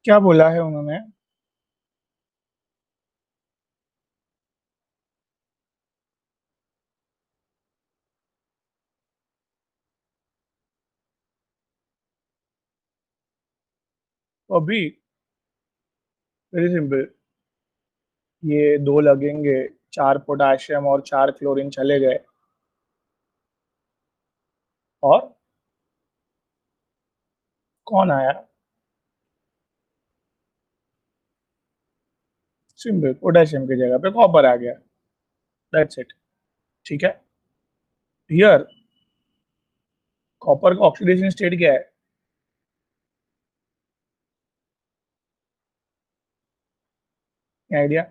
क्या बोला है उन्होंने? तो अभी वेरी सिंपल, ये दो लगेंगे, चार पोटाशियम और चार क्लोरीन चले गए, और कौन आया? सिंपल, पोटेशियम की जगह पे कॉपर आ गया। That's it. ठीक है। हियर कॉपर का ऑक्सीडेशन स्टेट क्या है? आइडिया?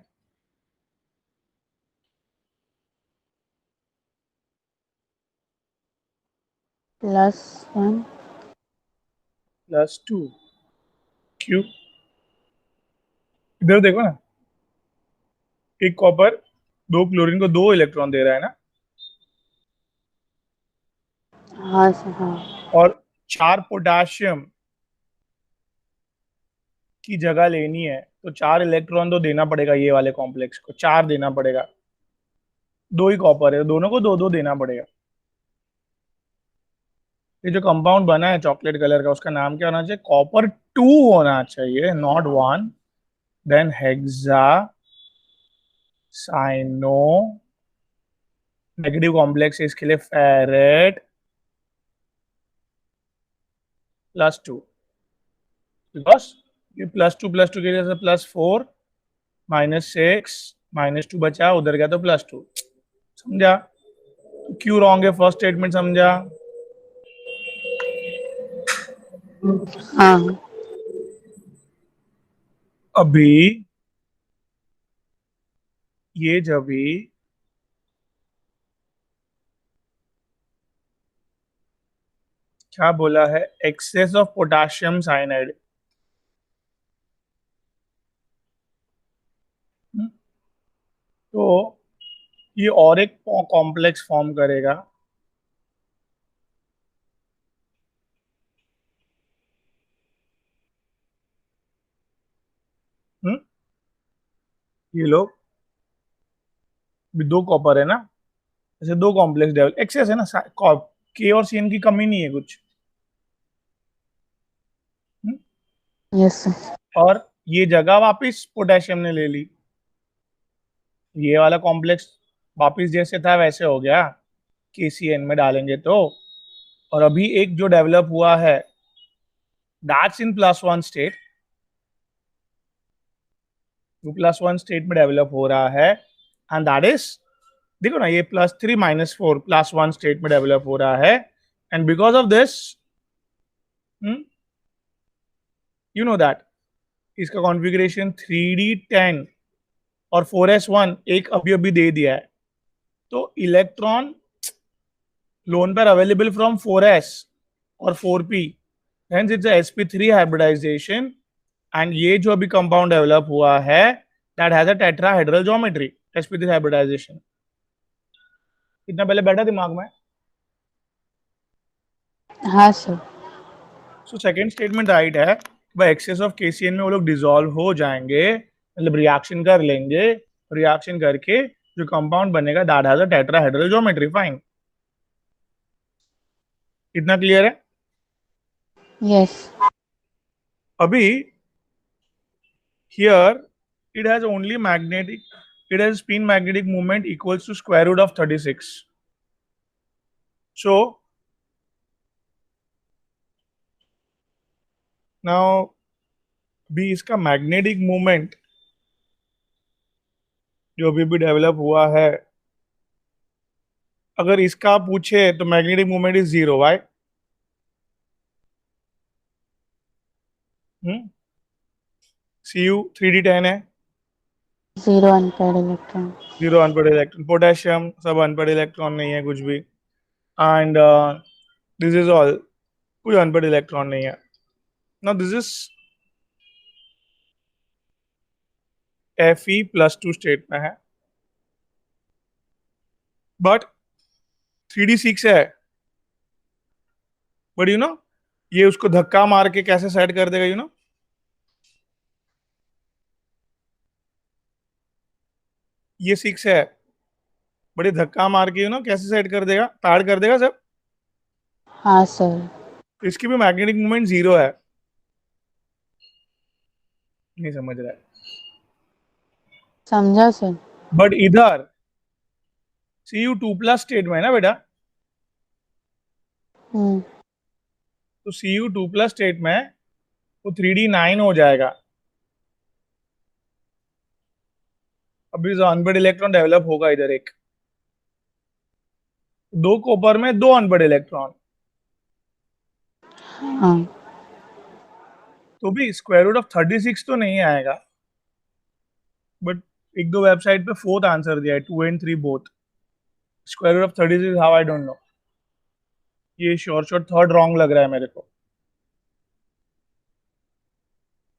+1। +2। क्यों? इधर देखो ना, एक कॉपर दो क्लोरीन को दो इलेक्ट्रॉन दे रहा है ना, हाँ सर, हाँ। और चार पोटाशियम की जगह लेनी है तो चार इलेक्ट्रॉन तो देना पड़ेगा, ये वाले कॉम्प्लेक्स को चार देना पड़ेगा। दो ही कॉपर है, दोनों को दो दो देना पड़ेगा। ये जो कंपाउंड बना है चॉकलेट कलर का, उसका नाम क्या होना चाहिए? कॉपर टू होना चाहिए, not one. Then hexacyano, negative complex है इसके लिए फेरेट, +2। बिकॉज ये +2 के जैसे +4, -6, -2 बचा, उधर गया तो +2। समझा? तो क्यों रॉन्ग है फर्स्ट स्टेटमेंट, समझा? हाँ। अभी ये जब भी क्या बोला है, एक्सेस ऑफ पोटाशियम साइनाइड, तो ये और एक कॉम्प्लेक्स फॉर्म करेगा। हम्म, ये लोग भी दो कॉपर है ना, ऐसे दो कॉम्प्लेक्स डेवलप, एक्सेस है ना, के और सीएन की कमी नहीं है कुछ। हम्म, यस सर। और ये जगह वापिस पोटेशियम ने ले ली, ये वाला कॉम्प्लेक्स वापिस जैसे था वैसे हो गया, के सी एन में डालेंगे तो। और अभी एक जो डेवलप हुआ है, दैट्स इन +1 स्टेट, वो +1 स्टेट में डेवलप हो रहा है, एंड दैट इज, देखो ना, ये +3 -4 +1 स्टेट में डेवलप हो रहा है। And because of this, you know that इसका कॉन्फ़िगरेशन 3D10 और 4s1 एक अभी अभी दे दिया है, तो electron lone pair available from 4s और 4p, hence it's sp3 hybridisation. And ये जो अभी कंपाउंड डेवलप हुआ है, that has a tetrahedral geometry, sp3 hybridisation. इतना पहले बैठा दिमाग में? हाँ सर। सो सेकंड स्टेटमेंट राइट है, भाई एक्सेस ऑफ केसीएन में वो लोग डिसॉल्व हो जाएंगे, मतलब रिएक्शन कर लेंगे, रिएक्शन करके जो कंपाउंड बनेगा that has a tetrahedral geometry, fine. इतना क्लियर है? यस। अभी here it has only magnetic, it has spin magnetic moment equals to square root of 36. So now भी इसका मैग्नेटिक मूवमेंट जो अभी भी डेवलप हुआ है, अगर इसका पूछे तो magnetic movement is 0, why? Cu 3D10 है, 0 unpaired electron. 0 unpaired electron, potassium सब अनपेड इलेक्ट्रॉन नहीं है कुछ भी, एंड दिस इज ऑल, कोई अनपेड इलेक्ट्रॉन नहीं है। Now this is Fe+2 state में है, बट 3D6 है, बट यू नो ये उसको धक्का मार के कैसे सेट कर देगा, यू नो? ये 6 है, बड़े धक्का मार के कैसे सेट कर देगा, पैड कर देगा सब। हाँ सर। तो इसकी भी मैग्नेटिक मोमेंट 0 है। नहीं समझ रहा है। समझा सर। बट इधर Cu2+ स्टेट में है ना बेटा, हम्म। तो Cu2+ स्टेट में वो 3D9 हो जाएगा। अभी जो अनपेड इलेक्ट्रॉन डेवलप होगा इधर एक, दो कॉपर में दो अनपेड इलेक्ट्रॉन, हाँ तो भी स्क्वायर रूट ऑफ 36 तो नहीं आएगा। बट एक दो वेबसाइट पे फोर्थ आंसर दिया है, 2 and 3 both. Square root of 36 how, I don't know. ये शॉर्ट थर्ड रॉन्ग लग रहा है मेरे को।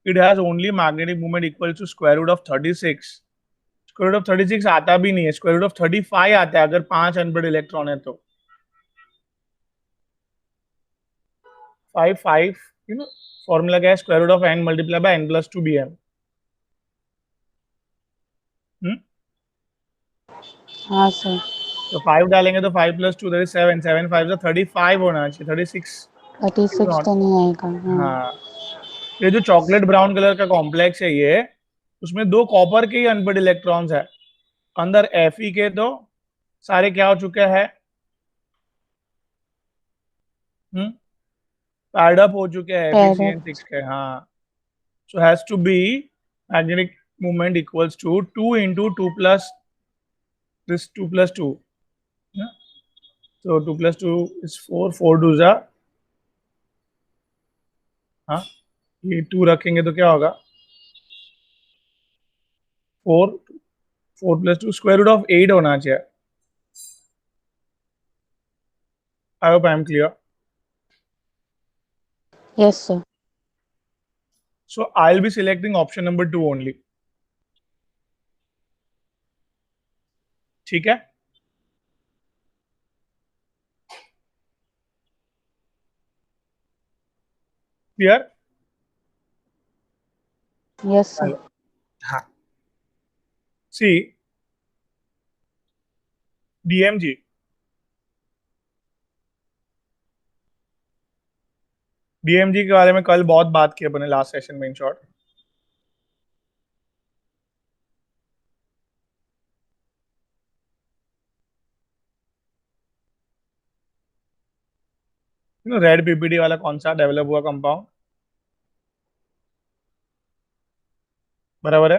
It has only magnetic moment equal to square root of 36। Square root of 36 आता भी नहीं है, स्क्वायर रूट ऑफ 35 आता है अगर 5 अनपेड इलेक्ट्रॉन है तो। 5 फॉर्मूला क्या है, square root of n multiply by n+2 bm। हाँ सर। तो 5 डालेंगे तो 5+2 दैट इज 7, 7 5 तो 35 होना चाहिए, 36 इज 36 नॉट। तो नहीं आएगा। हाँ। हाँ, ये जो चॉकलेट ब्राउन कलर का कॉम्प्लेक्स है ये, उसमें दो कॉपर के ही अनपेड इलेक्ट्रॉन्स है अंदर। Fe के तो सारे क्या हो चुके हैं, पैड अप हो चुके हैं पैरट। FeCN6 के। हाँ, so has to be magnetic movement equals to 2 into 2 plus this 2 plus 2। So 2 plus 2 is 4, 4 2 जा, हाँ, ये 2 रखेंगे तो क्या होगा, 4, 4+2 स्क्वायर रूट ऑफ 8 होना चाहिए। आई hope I am clear. Yes sir. So I'll be selecting option number 2 only। ठीक है। क्लियर। Yes sir. चलो, हाँ, सी DMG, DMG के बारे में कल बहुत बात की अपने लास्ट सेशन में इन शॉर्ट। रेड पीपीडी वाला कौन सा डेवलप हुआ कंपाउंड, बराबर है।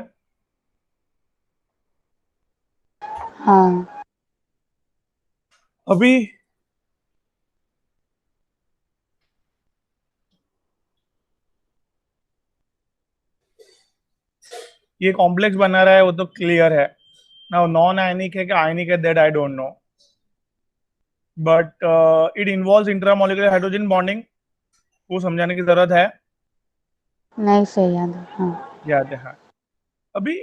हाँ अभी ये कॉम्प्लेक्स बना रहा है वो तो क्लियर है ना, नॉन आयनिक है कि आयनिक है that I don't no, but it involves intramolecular hydrogen bonding, वो समझाने की जरूरत है। नहीं सर, याद है। हाँ। याद है, हाँ। अभी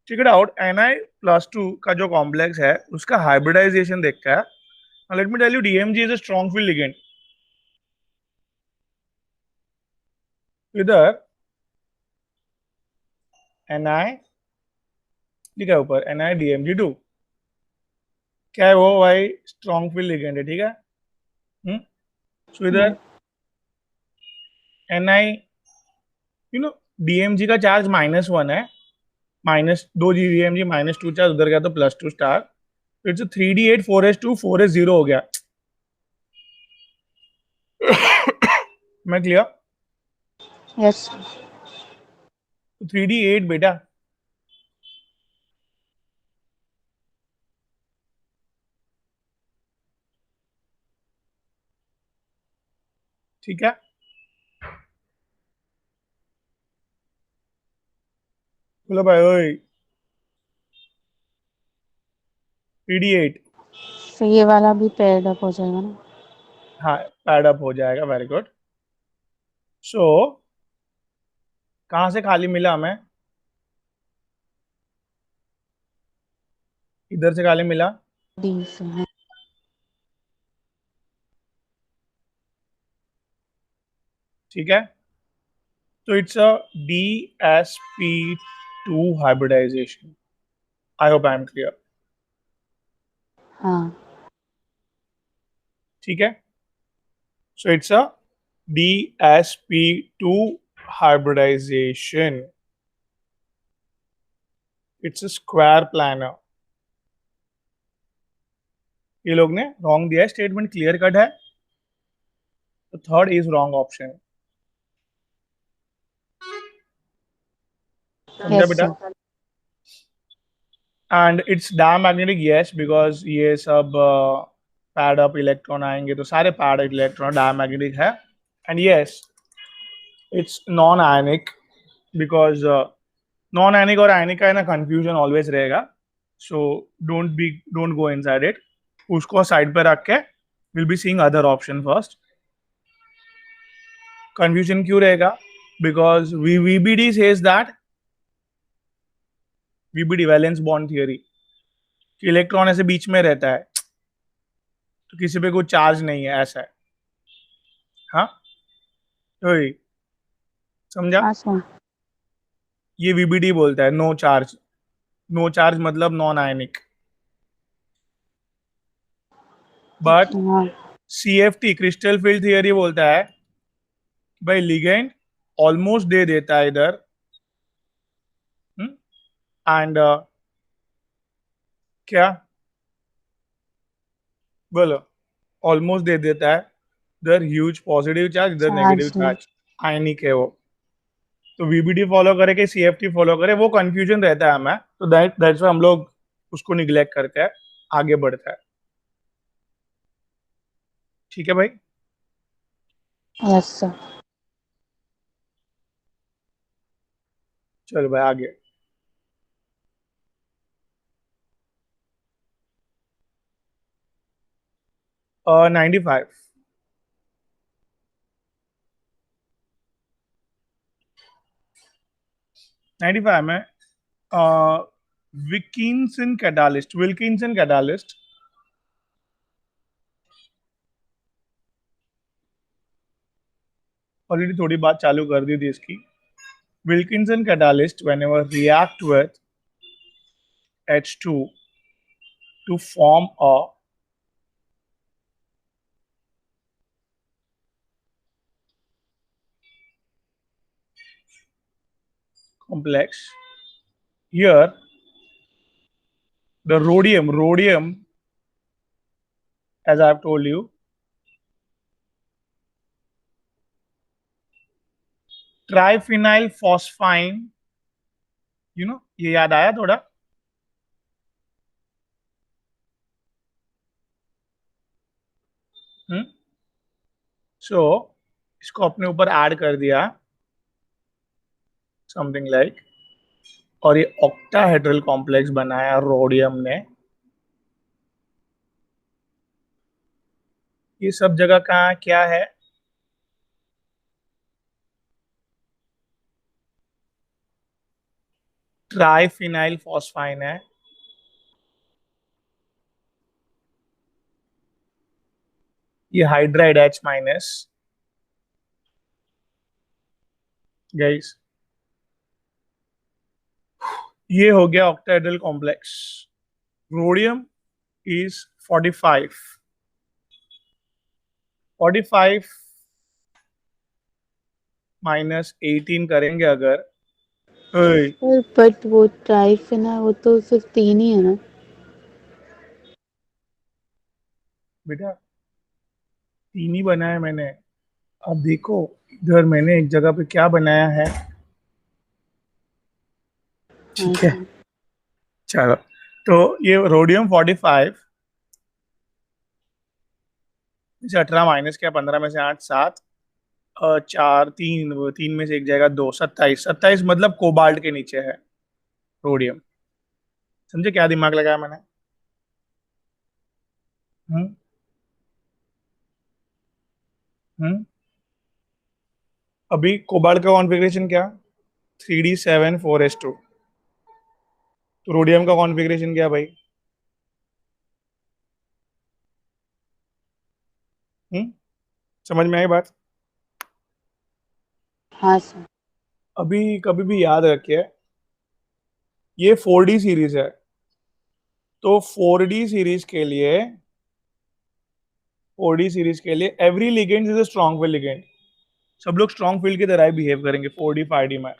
चेक इट आउट, Na+2 का जो कॉम्प्लेक्स है उसका हाइब्रिडाइजेशन देखता है। Let me tell you, DMG is a strong field ligand. इधर Na लिखा है ऊपर, NiDMG2, क्या है वो भाई, स्ट्रॉन्ग फील्ड लिगेंड है, ठीक है। सो इधर Ni, DMG का चार्ज -1 है, -2 DMG, -2 चार्ज उधर गया तो +2 स्टार, तो इट्स 3D8 4s2 4s0 हो गया। मैं क्लियर। यस। 3D8 बेटा, ठीक है। बोलो भाई ओए, 3D8। फिर ये वाला भी पेयर्ड अप हो जाएगा ना। हाँ, पैड अप हो जाएगा, वेरी गुड। सो कहाँ से खाली मिला हमें, इधर से खाली मिला, डी से। हाँ। ठीक है। तो it's a DsP2 hybridisation. I hope I am clear. हाँ. ठीक है. So it's a DsP2 hybridization. It's a square planar. ये लोग ने रॉन्ग दिया है, स्टेटमेंट क्लियर कट है, तो थर्ड इज रॉन्ग ऑप्शन. समझा Yes, बेटा? sir. And it's diamagnetic, yes, because ये सब पैड अप इलेक्ट्रॉन आएंगे तो सारे पैड इलेक्ट्रॉन डायमैग्नेटिक है. And yes, it's non ionic, because non ionic और आयनिक का है ना कंफ्यूजन ऑलवेज रहेगा. So don't go inside it. उसको साइड पे रख के will be seeing other option first. Confusion क्यों रहेगा? Because VBT says that, VBT valence bond theory, कि इलेक्ट्रॉन ऐसे बीच में रहता है तो किसी पे कोई चार्ज नहीं है, ऐसा है. हाँ, तो ये समझा? हाँ सर. ये वीबीडी बोलता है नो चार्ज. नो चार्ज मतलब नॉन आयनिक. बट हाँ. सीएफटी क्रिस्टल फील्ड थियरी बोलता है भाई लिगेंड ऑलमोस्ट दे देता है इधर, एंड क्या बोलो, ऑलमोस्ट दे देता है इधर ह्यूज पॉजिटिव चार्ज, इधर नेगेटिव चार्ज नहीं. चार्ज, आयनिक है वो. तो वीबीडी फॉलो करे कि सीएफटी फॉलो करे, वो कंफ्यूजन रहता है हमें, तो दैट्स व्हाई हम लोग उसको निग्लेक्ट करते हैं, आगे बढ़ता है. ठीक है भाई? Yes sir. चलो भाई आगे. 95. 95 में विल्किंसन कैटालिस्ट ऑलरेडी थोड़ी बात चालू कर दी थी इसकी. Wilkinson catalyst whenever react with H2 to form a complex. Here the rhodium, as I have told you, triphenyl phosphine, ये याद आया थोड़ा? सो इसको अपने ऊपर ऐड कर दिया, समथिंग लाइक, और ये ऑक्टाहेड्रल कॉम्प्लेक्स बनाया रोडियम ने. ये सब जगह कहाँ क्या है? ट्राइफिनाइल फॉस्फाइन है. ये हाइड्राइड H माइनस. गाइस, ये हो गया octahedral complex. Rhodium is 45. 45 minus 18 करेंगे अगर, ओए, सर बट वो टाइप है ना, वो तो सिर्फ 3 ही है ना. बेटा 3 ही बनाया मैंने. अब देखो इधर मैंने एक जगह पे क्या बनाया है. हाँ ठीक है, सर. चलो. तो ये रोडियम 45, जैसे 18 माइनस किया, 15 में से 8, 7, 4, 3, 3 में से एक जाएगा 2, 27. 27 मतलब कोबाल्ट के नीचे है रोडियम. समझे क्या दिमाग लगाया मैंने? हम्म. हम्म. अभी कोबाल्ट का कॉन्फ़िगरेशन क्या? 3d7 4s2. तो रोडियम का कॉन्फ़िगरेशन क्या भाई? समझ में आई बात? हाँ सर. अभी कभी भी याद रखिए, ये 4D सीरीज है. तो 4D सीरीज के लिए, 4D सीरीज के लिए every ligand is a strong field ligand. सब लोग स्ट्रॉन्ग फील्ड की तरह ही बिहेव करेंगे 4D 5D में,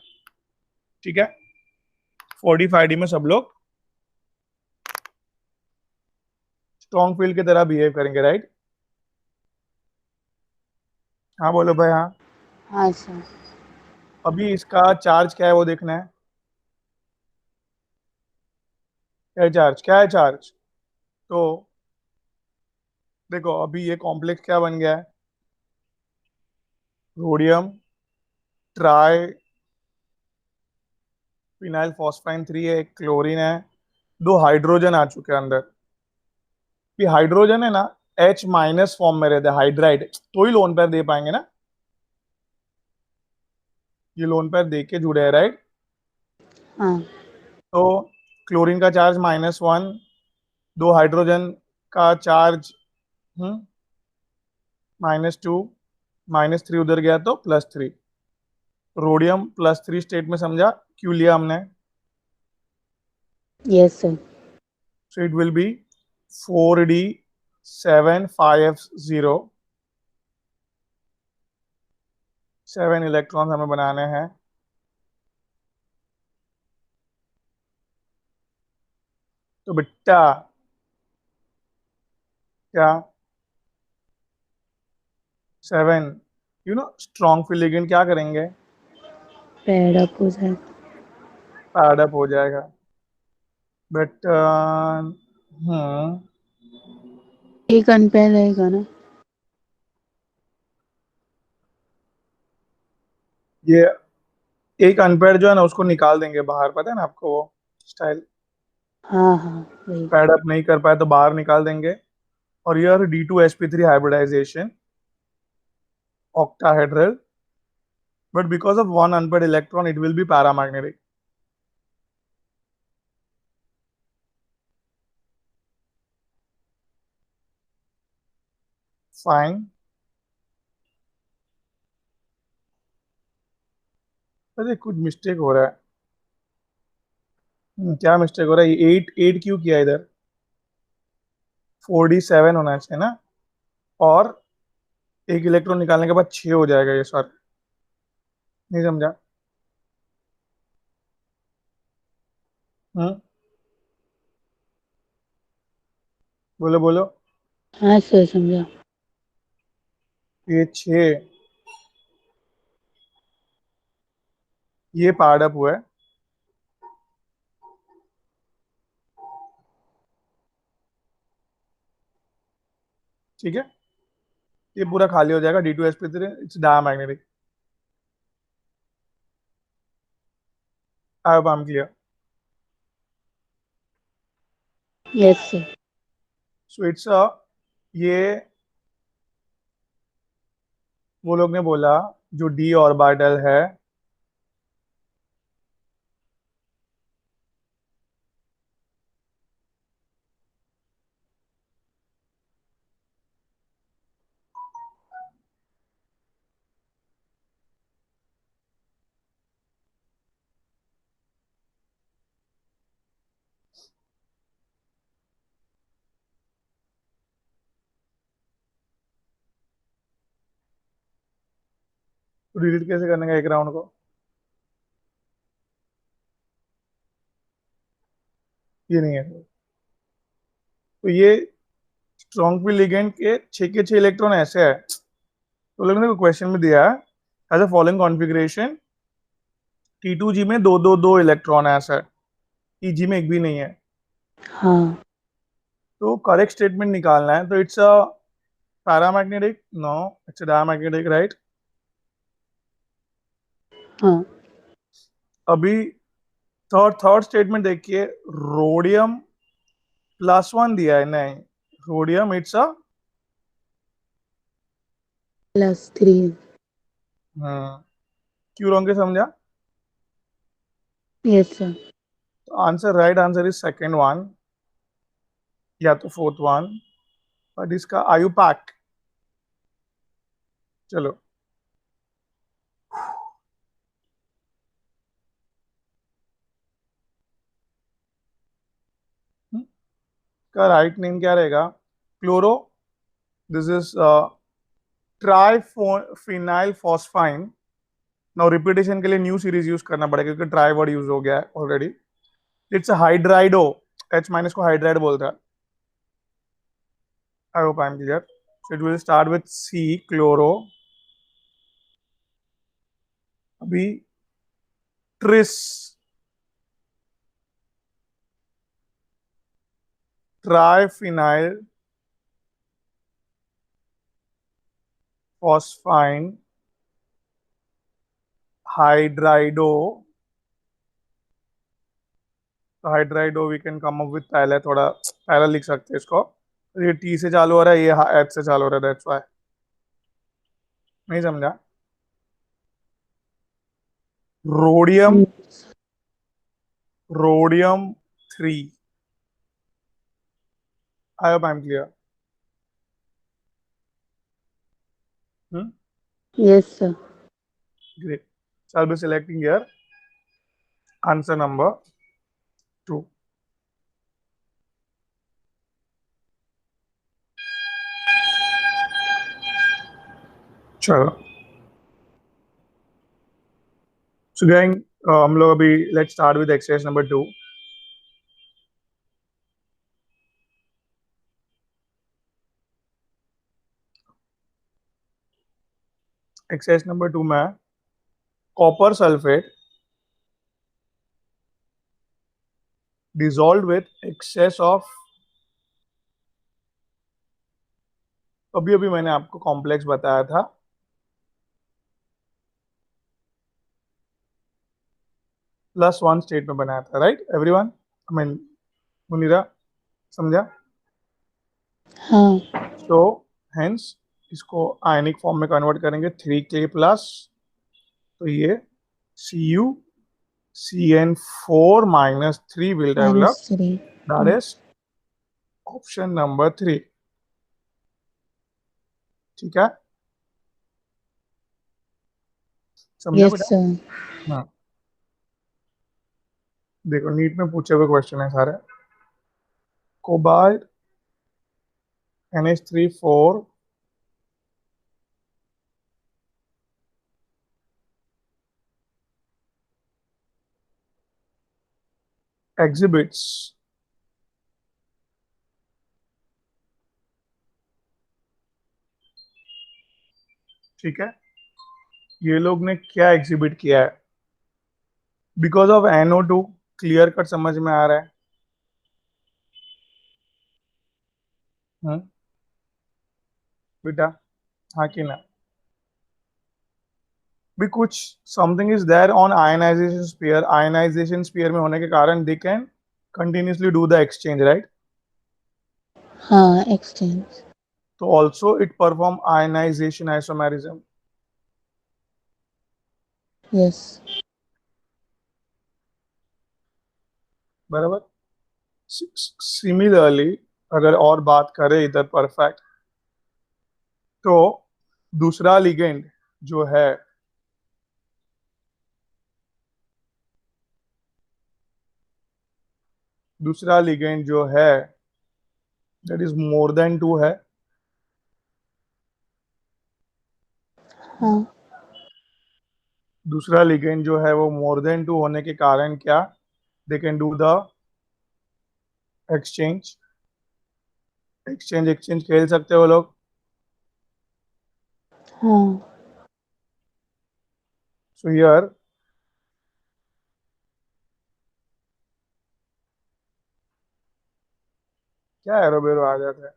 ठीक है। 4D 5D में सब लोग स्ट्रॉन्ग फील्ड की तरह बिहेव करेंगे, राइट। हाँ बोलो भाई, हाँ। हाँ सर। अभी इसका चार्ज क्या है वो देखना है। क्या है चार्ज, क्या है चार्ज? तो देखो अभी ये कॉम्प्लेक्स क्या बन गया है, रोडियम ट्राई फिनाइल फॉस्फाइन 3 है, एक क्लोरीन है, दो हाइड्रोजन आ चुके हैं अंदर। ये हाइड्रोजन है ना, H माइनस फॉर्म में रहते हैं हाइड्राइड, तो ही लोन पेयर दे पाएंगे ना। ये लोन पेयर दे के जुड़े हैं, राइट। हाँ। तो क्लोरीन का चार्ज -1, दो हाइड्रोजन का चार्ज -2, -3 उधर गया तो +3। रोडियम +3 स्टेट में समझा, क्यों लिया हमने? Yes sir. So it will be 4D 7 5F0। 7 electron हमें बनाने हैं। तो बेटा क्या 7, स्ट्रॉन्ग फील्ड लिगेंड क्या करेंगे, पैड अप हो जाएगा। पैड अप हो जाएगा। बट हम्म एक अनपेयर रहेगा ना। ये एक अनपेयर जो है ना उसको निकाल देंगे बाहर, पता है ना आपको वो स्टाइल। हाँ हाँ वही। पैड अप नहीं कर पाए तो बाहर निकाल देंगे। और ये D2sp3 hybridisation octahedral, but because of one unpaired electron it will be paramagnetic। Fine. अरे कुछ मिस्टेक हो रहा है। क्या मिस्टेक हो रहा है? ये 8 क्यों किया इधर? 4D 7 होना चाहिए ना। और एक इलेक्ट्रॉन निकालने के बाद 6 हो जाएगा ये, सर नहीं समझा। हम्म बोलो बोलो। हाँ सर समझा। ये 6, ये पार्ड अप हुआ है, ठीक है। ये पूरा खाली हो जाएगा D2sp3, it's diamagnetic. I hope I am clear. Yes sir. So it's ये वो लोग ने बोला जो D ऑर्बिटल है, तो डिलीट कैसे करने का एक राउंड को? ये नहीं है। तो ये स्ट्रॉन्ग फील्ड लिगेंड के 6 के 6 इलेक्ट्रॉन ऐसे है। तो लोगों ने क्वेश्चन में दिया है as a following configuration, T2G में दो दो दो इलेक्ट्रॉन है, ऐसा है। Eg में एक भी नहीं है। हाँ। तो करेक्ट स्टेटमेंट निकालना है, तो it's a paramagnetic, no it's a diamagnetic, right. हाँ। अभी थर्ड थर्ड स्टेटमेंट देखिए, रोडियम +1 दिया है, नहीं रोडियम इट्स अ +3। क्यों रॉन्ग समझा? Yes sir. तो answer, right answer is second one या तो फोर्थ वन, बट इसका आयु पैक। चलो इसका राइट नेम क्या रहेगा? Chloro, this is triphenyl phosphine. Now repetition के लिए न्यू सीरीज यूज करना पड़ेगा क्योंकि ट्राई वर्ड यूज हो गया है already. It's hydrido, H minus को हाइड्राइड बोलता है। I hope I am clear. So it will start with C, chloro, अभी ट्रिस, ट्राइफिनाइल फॉस्फाइन, हाइड्राइडो। तो hydrido we can come up with, पहले थोड़ा पहले लिख सकते हैं इसको। ये T से चालू हो रहा है, ये H से चालू हो रहा है, दैट्स व्हाई। नहीं समझा? Rhodium, rhodium 3। I hope I am clear. Yes, sir. Great. So I'll be selecting here answer number 2. चलो, so going हम लोग अभी let's start with exercise number 2. Exercise number 2 में copper sulphate dissolved with excess of, अभी अभी मैंने आपको complex बताया था, +1 स्टेट में बनाया था, right everyone? I mean Munira, समझा? हाँ. सो हेंस इसको आयनिक फॉर्म में कन्वर्ट करेंगे 3K+, तो ये CuCN4 - 3 will develop, -3. that is option number 3। ठीक है, समझा Yes, बेटा? sir. हाँ, देखो नीट में पूछे हुए क्वेश्चन है सारे। कोबाल्ट NH3 4 exhibits ठीक है, ये लोग ने क्या एग्जिबिट किया है? Because of NO2, clear cut समझ में आ रहा है। बेटा, हाँ कि ना? भी कुछ something is there on ionisation sphere, ionisation sphere में होने के कारण they can continuously do the exchange, right? हाँ, exchange. तो also it perform ionisation isomerism, Yes. बराबर। सिमिलरली अगर और बात करें इधर परफेक्ट, तो दूसरा लिगेंड जो है, दूसरा लिगेंड जो है दैट इज मोर देन 2 है। हाँ. दूसरा लिगेंड जो है वो मोर देन 2 होने के कारण क्या, they can do the exchange, exchange exchange खेल सकते हो लोग। हाँ. सो हियर क्या एरो बेरो आ जाता है?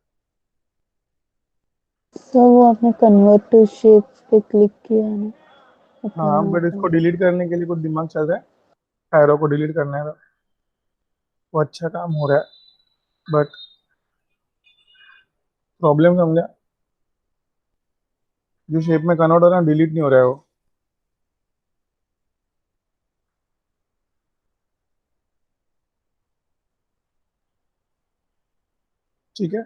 सर वो आपने कन्वर्ट टू शेप्स पे क्लिक किया है ना, हाँ, बताया बट था। इसको डिलीट करने के लिए कुछ दिमाग चल रहा है, एरो को डिलीट करने का वो अच्छा काम हो रहा है, बट प्रॉब्लम समझा? जो शेप में कन्वर्ट हो रहा है डिलीट नहीं हो रहा है वो। ठीक है,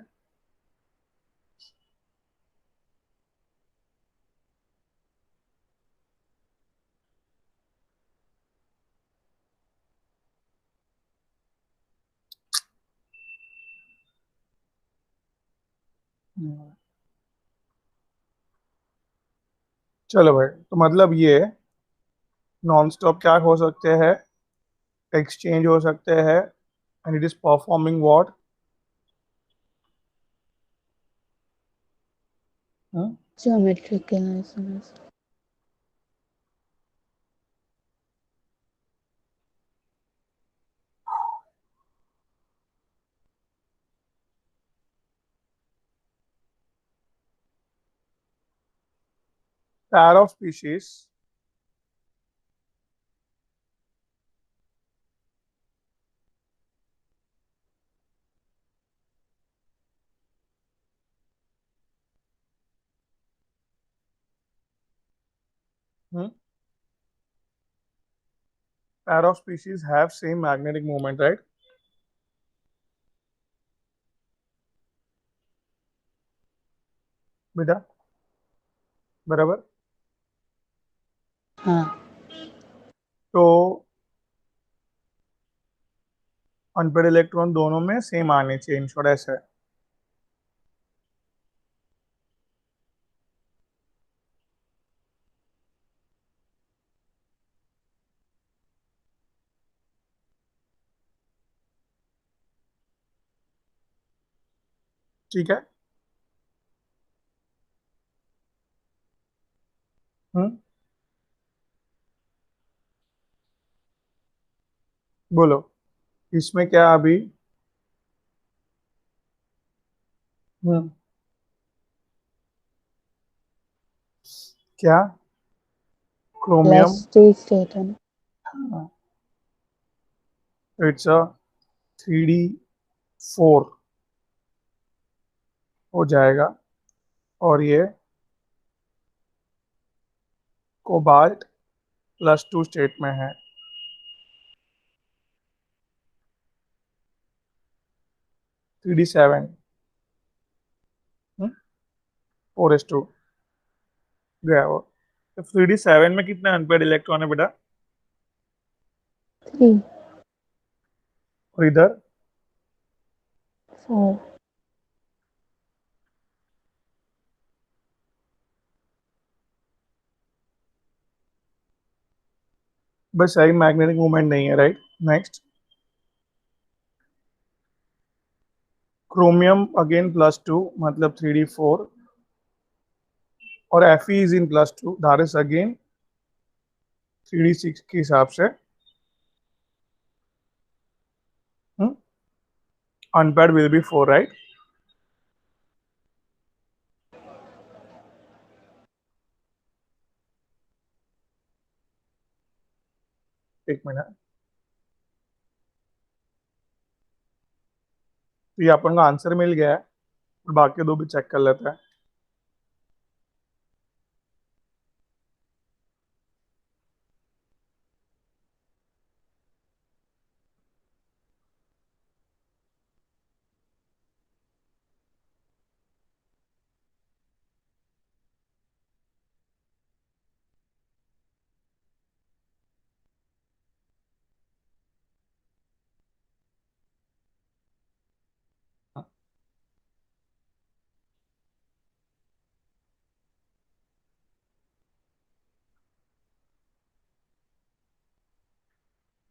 चलो भाई, तो मतलब ये नॉन स्टॉप क्या हो सकते हैं, एक्सचेंज हो सकते हैं, and it is performing what, Geometric analysis. pair of species hmm, pair of species have same magnetic moment, right? बेटा, बराबर। हाँ, तो अनपेड इलेक्ट्रॉन दोनों में सेम आने चाहिए, इन शॉर्ट ऐसा है। ठीक है। हम्म, बोलो, इसमें क्या अभी? हम्म, क्या? क्रोमियम, प्लस टू स्टेट है ना। इट्स अ 3D4 हो जाएगा, और ये कोबाल्ट +2 स्टेट में है, 3D7, 4s2 गया वो। तो 3D7 में कितने अनपेड इलेक्ट्रॉन है बेटा? 3, और इधर 4. बस सही मैग्नेटिक मूवमेंट नहीं है, राइट। नेक्स्ट, क्रोमियम अगेन +2, मतलब 3D4, और Fe is in +2, that is again 3D6 के हिसाब से। Unpaired will be 4, right. एक मिनट, तो ये अपन का आंसर मिल गया है, बाकी दो भी चेक कर लेते हैं।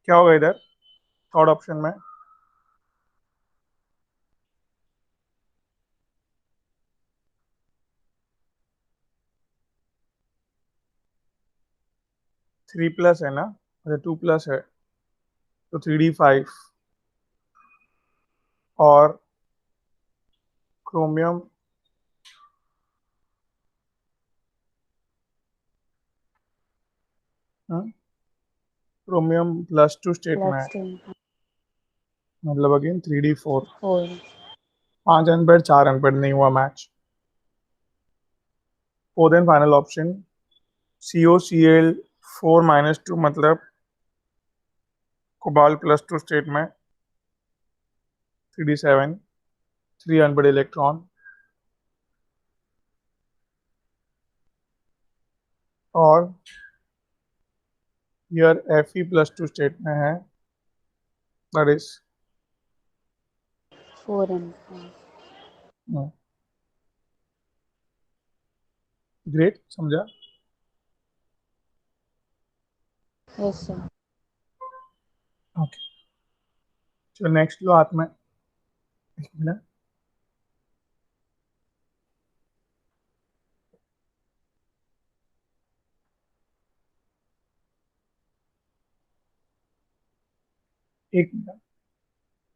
क्या होगा इधर थर्ड ऑप्शन में? 3+ है ना, अच्छा 2+ है, तो 3D5, और क्रोमियम क्रोमियम +2 स्टेट में है, प्लस 2, मतलब अगेन 3D4। 4. 5 अनपेड, 4 अनपेड, नहीं हुआ match. Fourth and final option, COCl4-2, मतलब कोबाल्ट +2 स्टेट में, 3D7, 3 अनपेड इलेक्ट्रॉन, और ईयर Fe+2 स्टेट में है, दैट इज 4 and 5. ग्रेट, समझा। Yes sir. ओके, चलो नेक्स्ट लो हाथ में। एक मिनट। एक मिनट,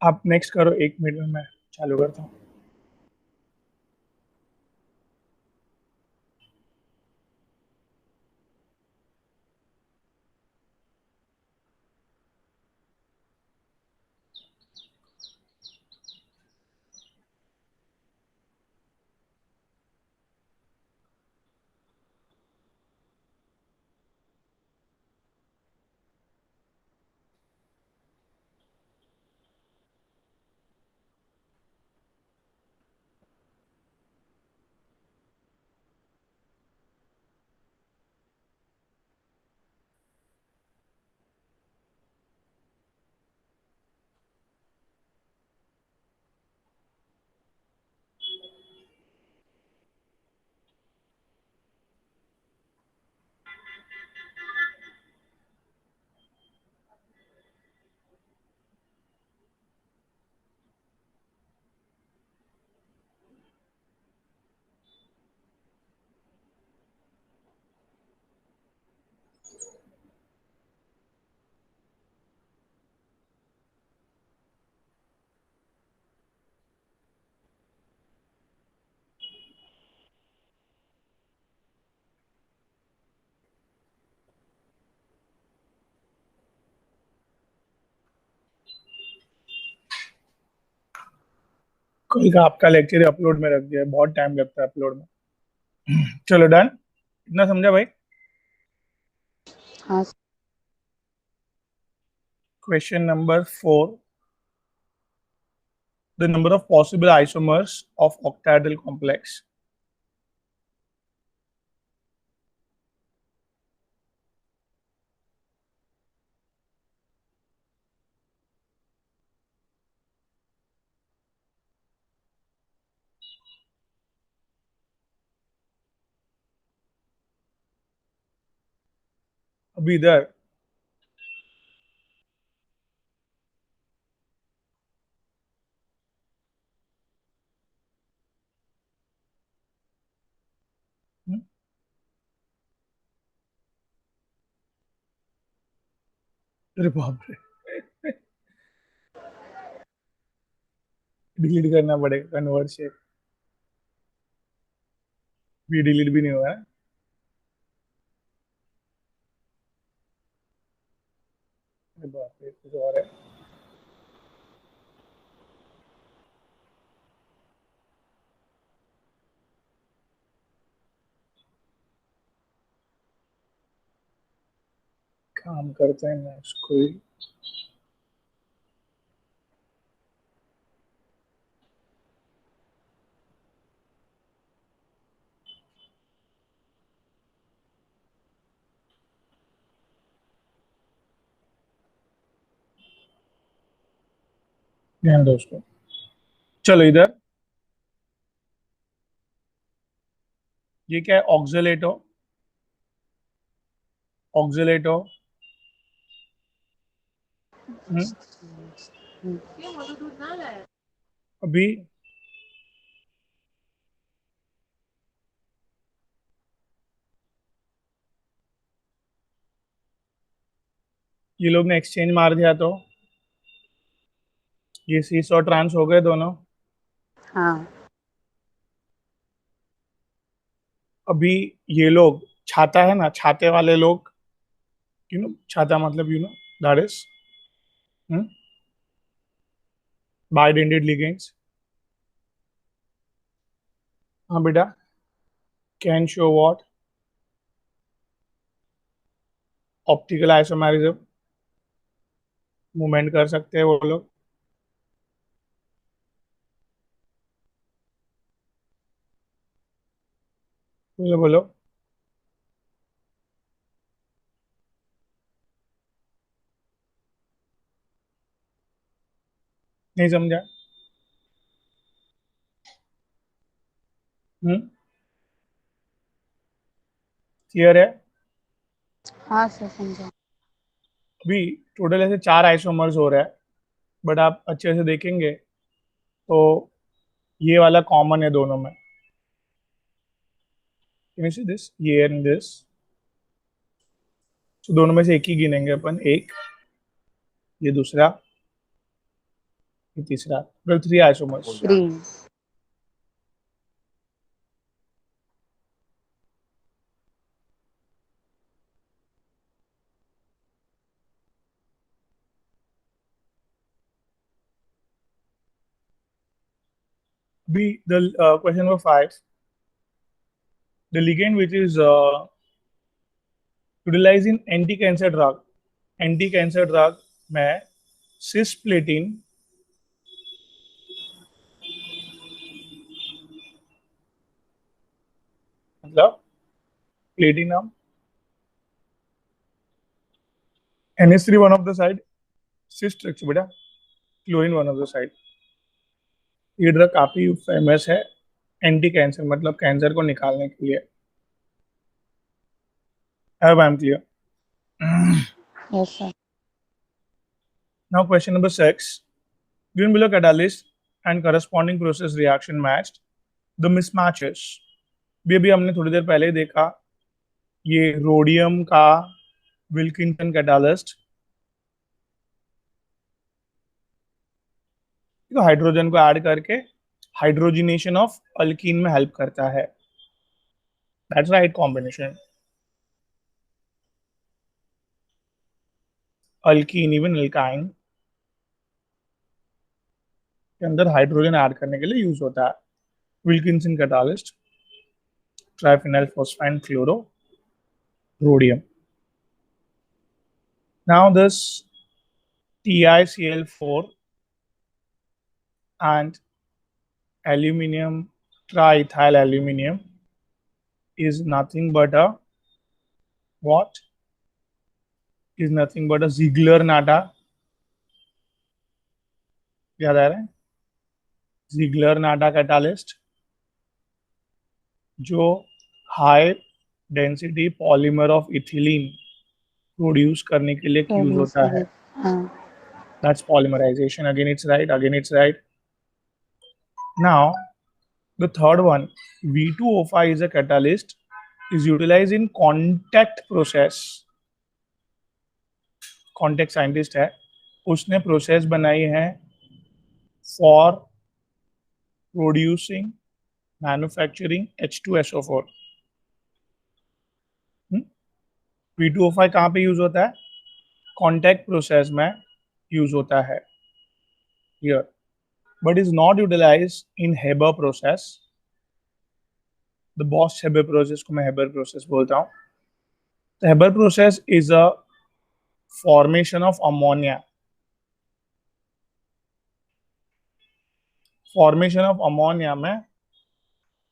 आप नेक्स्ट करो, 1 मिनट में मैं चालू करता हूँ। कल का आपका लेक्चर अपलोड में रख दिया है, बहुत टाइम लगता है अपलोड में। चलो डन, इतना समझा भाई। हाँ question number 4, the number of possible isomers of octahedral complex. अभी इधर अरे बाप रे, डिलीट करना पड़ेगा कन्वर्ट से, भी डिलीट भी नहीं होगा ना। अरे बाप रे, कुछ और है। काम करते हैं मैं उसको ही। ध्यान दो उसको। चलो इधर, ये क्या है? ऑक्सीलेटो, ऑक्सीलेटो। अभी ये लोग ने एक्सचेंज मार दिया तो ये सीस और ट्रांस हो गए दोनों। हाँ। अभी ये लोग, छाता है ना, छाते वाले लोग, छाता मतलब दैट इज बाइडेंटेड लिगेंड्स। हाँ बेटा, can show what? Optical isomerism, movement कर सकते हैं वो लोग। बोलो बोलो। नहीं समझा। हम्म क्लियर है? हाँ सर समझा। अभी टोटल ऐसे 4 आइसोमर्स हो रहा है, बट आप अच्छे से देखेंगे तो ये वाला कॉमन है दोनों में। कैन यू सी दिस, ये एंड दिस। तो दोनों में से एक ही गिनेंगे अपन, एक, ये दूसरा, ये तीसरा, total 3 isomers. Green. B, the question number 5, the ligand which is utilized in anti-cancer drug, anti-cancer drug में सिस्प्लेटिन, मतलब platinum, NH3 one of the side, cis structure बेटा, chlorine one of the side। ये drug काफी famous है anti cancer, मतलब cancer को निकालने के लिए। अब आई am clear. Yes sir. Now question number 6, given below catalyst and corresponding process reaction matched, the mismatches। भी अभी हमने थोड़ी देर पहले ही देखा, ये रोडियम का विल्किंसन कैटालिस्ट हाइड्रोजन को ऐड करके हाइड्रोजिनेशन ऑफ अल्कीन में हेल्प करता है। That's right combination. Alkyne, even alkyne के अंदर हाइड्रोजन ऐड करने के लिए यूज होता है। Wilkinson catalyst, triphenyl phosphine chloro rhodium. Now this TiCl4 and aluminium triethyl aluminium is nothing but a what? Is nothing but a Ziegler-Natta, याद आ रहा है? Ziegler-Natta कैटालिस्ट, जो high density polymer of ethylene produce करने के लिए use produce होता है। करे। हाँ। That's polymerization. Again, it's right. Again, it's right. Now, the third one, V2O5 is a catalyst, is utilized in contact process. Contact scientist है, उसने process बनाई है for producing manufacturing H2SO4। V2O5 कहाँ पे यूज होता है? कॉन्टैक्ट प्रोसेस में use होता है here, but is not utilized in Haber process। The Bosch Haber process को मैं Haber process बोलता हूँ। The Haber process is a formation of ammonia। Formation of ammonia में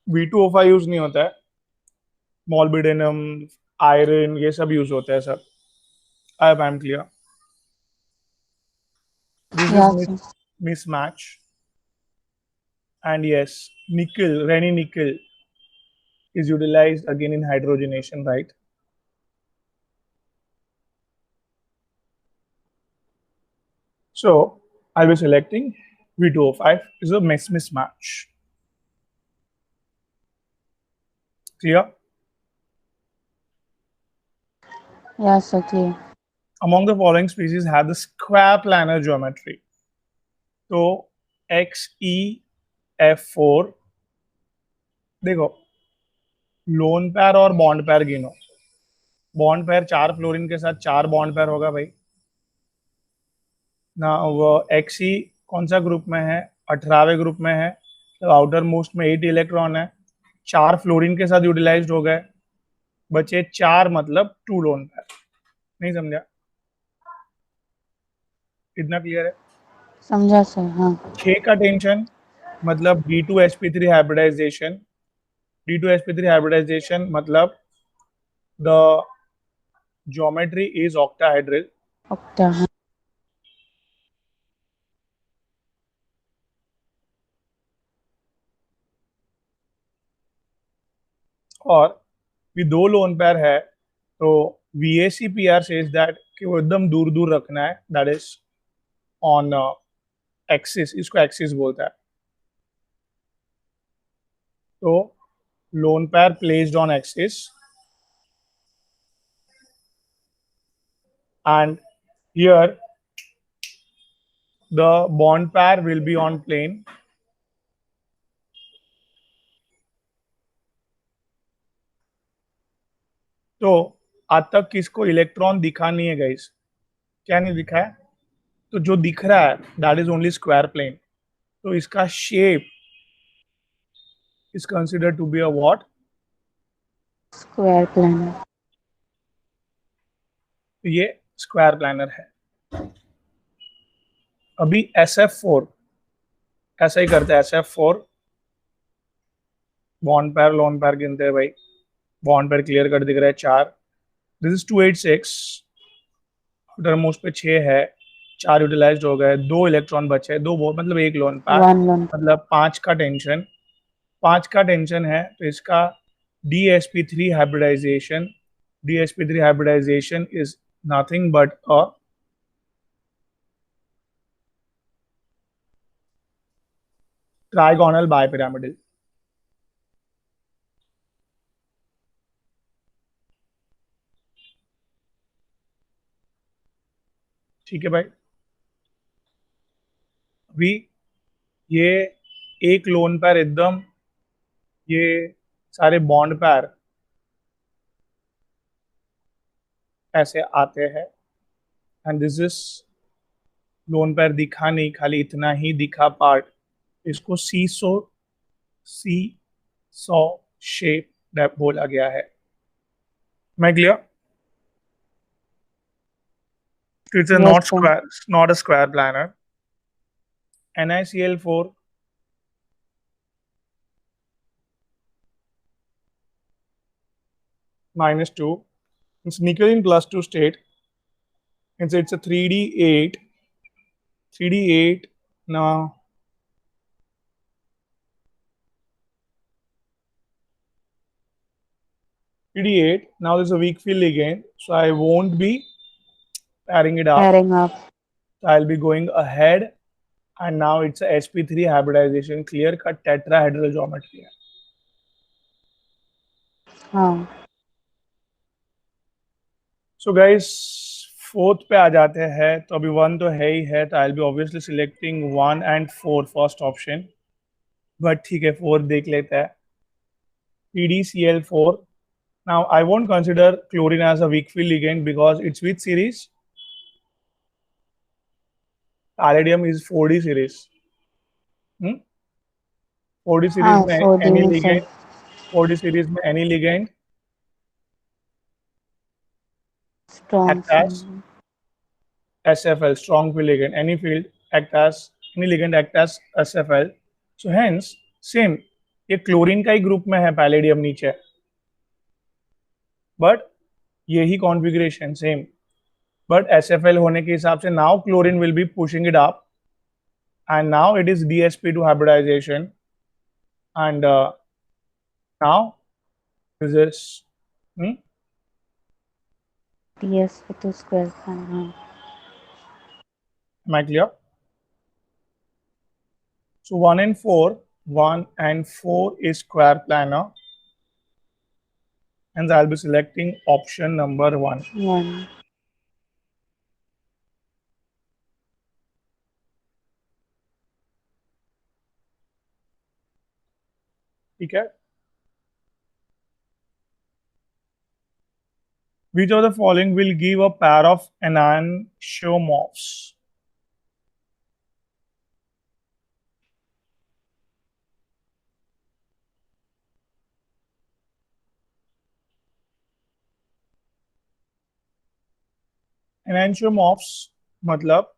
V2O5 यूज नहीं होता है, मोल्बिडेनम, आयरन, ये सब यूज होता है सब। आई am clear? This yes is sir. mismatch, and yes, nickel, Rennie nickel is utilized again in hydrogenation, right? So I'll be selecting V2O5 is a mismatch. Clear? Yes sir clear. Among the following species have the square planar geometry। तो XeF4, देखो loan पैर और bond पैर गिनो। Bond पैर 4 fluorine के साथ 4 bond पैर होगा भाई ना। वो Xe कौन सा ग्रुप में है? 18वें ग्रुप में है, तो आउटर मोस्ट में 8 इलेक्ट्रॉन है, 4 फ्लोरीन के साथ यूटिलाइज्ड हो गए, बचे 4, मतलब 2 लोन पैर। नहीं समझा? इतना क्लियर है? समझा सर। हाँ। 6 का टेंशन मतलब D2sp3 हाइब्रिडाइजेशन। D2sp3 हाइब्रिडाइजेशन मतलब the geometry is octahedral. Octa. हाँ। और भी दो लोन पेयर है तो VACPR सेज दैट कि वो एकदम दूर दूर रखना है, दैट इज ऑन एक्सिस, इसको एक्सिस बोलता है। तो lone pair placed on axis and here the bond pair will be on plane. तो आज तक किसको इलेक्ट्रॉन दिखा नहीं है गाइस? क्या नहीं दिखा है? तो जो दिख रहा है that is only square plane. तो इसका shape is considered to be a what? Square planar. तो ये स्क्वायर प्लानर है। अभी SF4 ऐसा ही करते हैं। SF4 बॉन्ड पैर लोन पैर गिनते हैं भाई। बॉन्ड पैर क्लियर कर दिख रहा है 4। This is 286। टर्मोस्ट पे 6 है, 4 यूटिलाइज हो गए, 2 इलेक्ट्रॉन बचे, दो मतलब एक लोन पैर, One lone. मतलब 5 का टेंशन। 5 का टेंशन है तो इसका DsP3 hybridisation, DsP3 hybridisation is nothing but a trigonal bipyramidal. ठीक है भाई। अभी ये एक लोन पैर एकदम, ये सारे बॉन्ड पैर ऐसे आते हैं एंड दिस इज लोन पैर दिखा नहीं, खाली इतना ही दिखा पार्ट, इसको सी सॉ शेप बोला गया है। मैं clear? It's a Yes, not sir. square, not a square planar. NiCl4 -2, it's nickel in +2 state. It's a 3D8. 3D8 now. 3D8 now there's a weak field ligand, so I won't be pairing it up. Pairing up. So I'll be going ahead, and now it's a sp3 hybridization, clear cut tetrahedral geometry. हाँ. So guys, fourth पे आ जाते हैं। तो अभी 1 तो है ही है, तो I will be obviously selecting 1 and 4 first option, but ठीक है 4 देख लेते हैं। PDCl4. Now I won't consider chlorine as a weak field ligand because it's which series? Palladium is 4D series. 4D series हाँ, में 4D any में sir. ligand, 4D series में any ligand Strong act as field. SFL, strong field ligand, any field act as, any ligand act as SFL. So hence same, ये chlorine का ही group में है palladium नीचे, but यही configuration same, but SFL होने के हिसाब से now chlorine will be pushing it up and now it is DsP2 hybridization, and now this is DS with two square planar. am I clear? So 1 and 4, 1 and 4 is square planar, and I'll be selecting option number 1. 1. ठीक है। Which of the following will give a pair of enantiomorphs? Enantiomorphs मतलब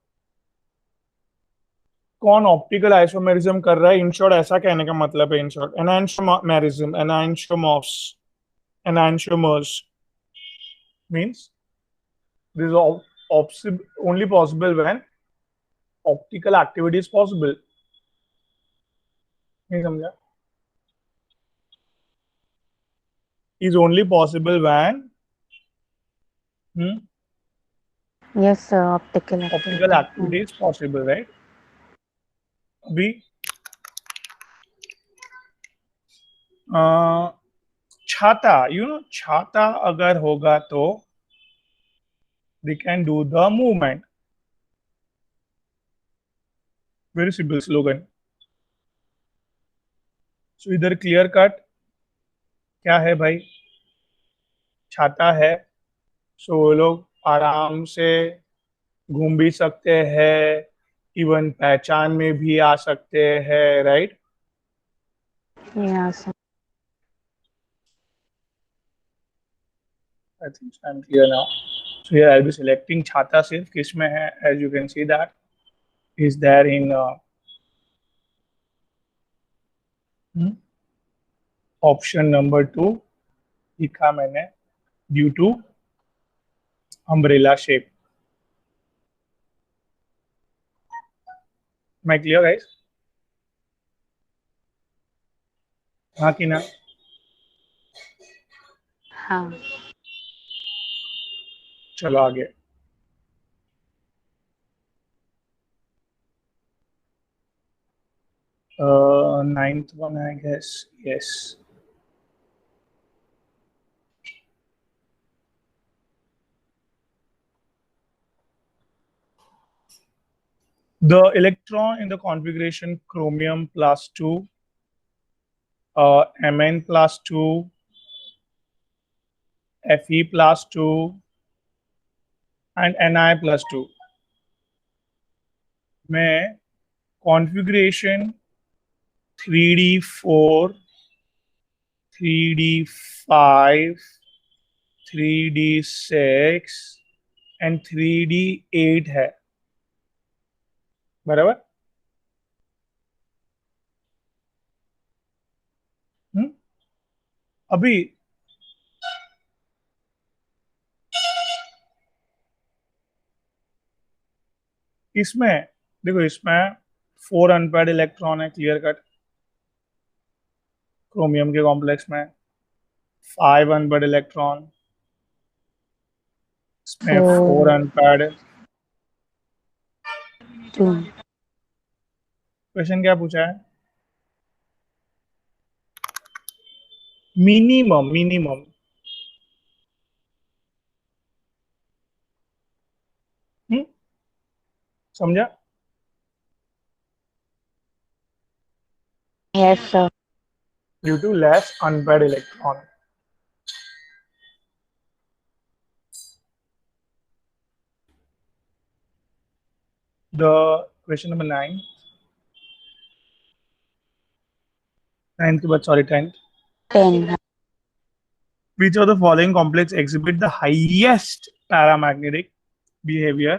कौन optical isomerism कर रहा है, in short ऐसा कहने का मतलब है। In short enantiomerism, enantiomorphs, enantiomers means this is only possible when optical activity is possible. नहीं समझा? is only possible when Yes, sir. Optical optical activity. activity is possible, right? अभी छाता, छाता अगर होगा तो they can do the movement. Very simple slogan. So इधर clear cut क्या है भाई, छाता है, सो वो लोग आराम से घूम भी सकते हैं, इवन पहचान में भी आ सकते हैं, right? Yeah, sir. I think I'm clear now. So here I'll be selecting छाता सिर्फ किस में है, as you can see that is there in option number 2 लिखा मैंने due to umbrella shape. Am I clear, guys? हाँ कि ना? हाँ. चलो आगे. Ninth one, I guess. Yes. The electron in the configuration chromium plus 2, Mn plus 2, Fe plus 2, and Ni plus 2 में configuration 3D4, 3D5, 3D6 and 3D8 है, बराबर? अभी इसमें देखो, इसमें 4 अनपेयर्ड इलेक्ट्रॉन है, क्लियर कट. क्रोमियम के कॉम्प्लेक्स में 5 अनपेयर्ड इलेक्ट्रॉन, इसमें 4 अनपेयर्ड. 2. क्वेश्चन क्या पूछा है? Minimum, minimum. समझा? Yes, sir. Due to less unpaired electron. The question number 9. 9th के बाद, sorry, 10th. 10. Which of the following complex exhibit the highest paramagnetic behavior?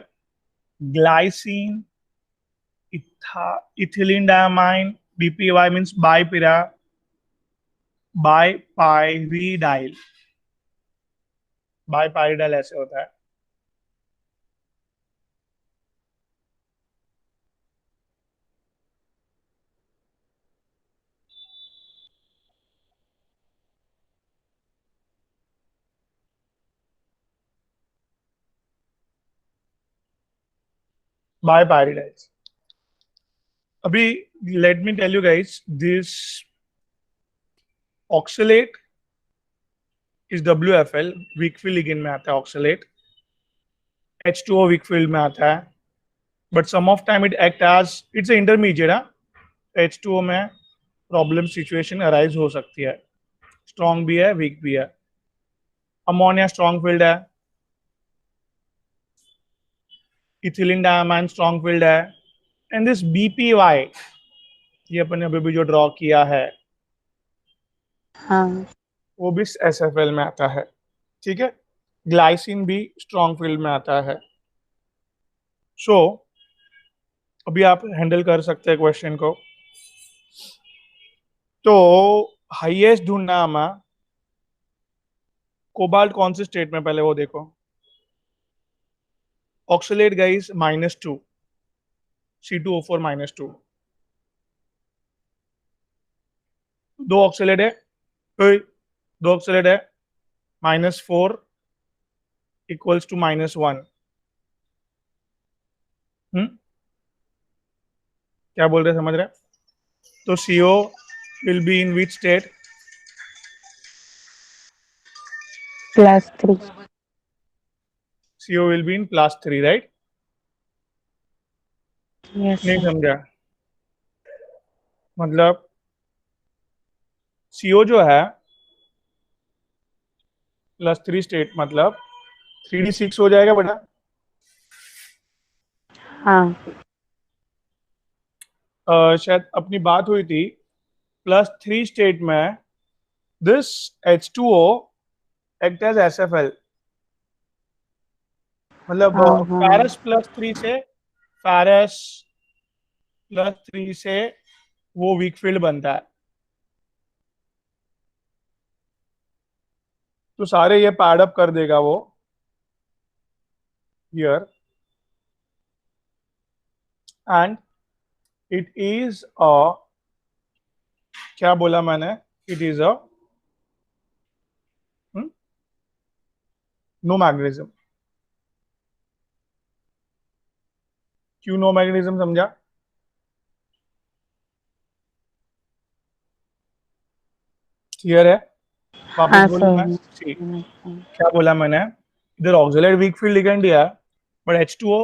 Glycine, ethylene diamine, BPY means bipyridyl. बाइपाइरिडाइल ऐसे होता है. Bipyridyl. अभी let me tell you guys, this oxalate is WFL, weak field ligand में आता है oxalate. H2O weak field में आता है, but some of time it act as it's intermediate. H2O में प्रॉब्लम सिचुएशन अराइज हो सकती है, स्ट्रॉन्ग भी है, वीक भी है. अमोनिया स्ट्रॉन्ग फील्ड है, इथिलीन डायमाइन स्ट्रॉन्ग फील्ड है, एंड दिस BPY, ये अपन ने अभी जो ड्रॉ किया है, हाँ. वो भी SFL में आता है, ठीक है. ग्लाइसिन भी स्ट्रॉन्ग फील्ड में आता है. सो अभी आप हैंडल कर सकते हैं क्वेश्चन को. तो हाईएस्ट ढूंढना हमें, कोबाल्ट कौन से स्टेट में, पहले वो देखो. Oxalate guys -2, C2O4 -2. दो ऑक्सलेट है, दो ऑक्सलेट है, -4 इक्वल्स टू -1। क्या बोल रहे, समझ रहे? तो CO will be in which state? +3. CO will be in +3, right? Yes, नहीं sir. समझा? मतलब CO जो है +3 स्टेट, मतलब 3D6 हो जाएगा बेटा। हाँ. शायद अपनी बात हुई थी, +3 स्टेट में this H2O act as SFL, मतलब हाँ, हाँ. फेरस प्लस थ्री से वो वीक फील्ड बनता है। तो सारे ये पैड अप कर देगा वो here, and it is a, क्या बोला मैंने, it is a no magnetism. क्यों नो मैग्नेटिज्म, समझा? क्लियर है? वापस हाँ, बोलूं मैं? सर. सी, क्या बोला मैंने, इधर ऑक्सिलेट वीक फील्ड लिगेंड दिया, बट H2O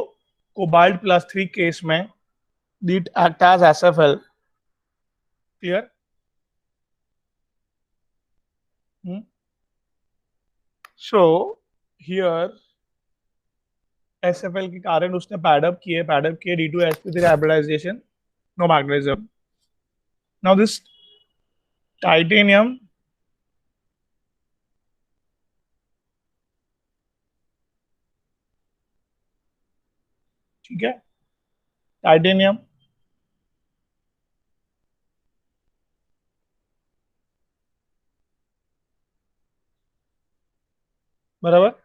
कोबाल्ट +3 केस में it act as SFL। Clear? So here SFL के कारण उसने पैडअप किए D2sp3 hybridisation, no magnetism. Now this titanium ठीक है, टाइटेनियम बराबर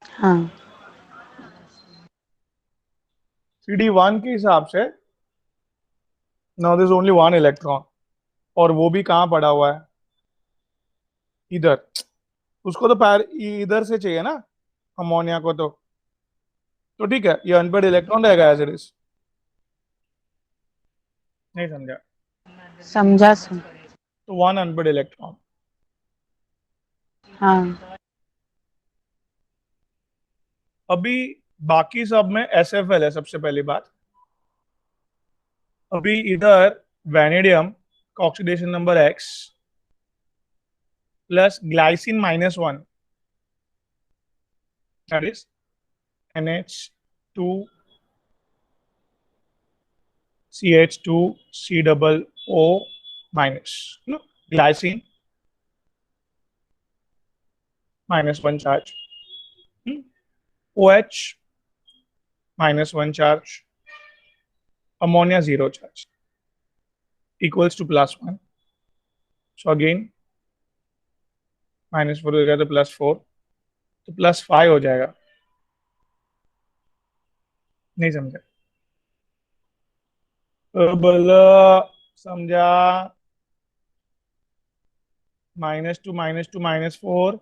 हाँ. CD1 के हिसाब से now this only one electron, और वो भी कहाँ पड़ा हुआ है, इधर। उसको तो पैर इधर से चाहिए ना, अमोनिया को, तो ठीक है, ये अनपेड इलेक्ट्रॉन रहेगा एज इट इज। नहीं समझा? समझा, सर. तो वन अनपेड इलेक्ट्रॉन। हाँ. अभी बाकी सब में SFL है, सबसे पहली बात। अभी इधर वैनेडियम का oxidation number X plus glycine -1, that is NH2CH2COO minus, glycine -1 charge, OH -1 charge, ammonia 0 charge, equals to +1। So again -4 हो गया तो +4, तो +5 हो जाएगा। नहीं समझा? बोलो, समझा? -2 -2 -4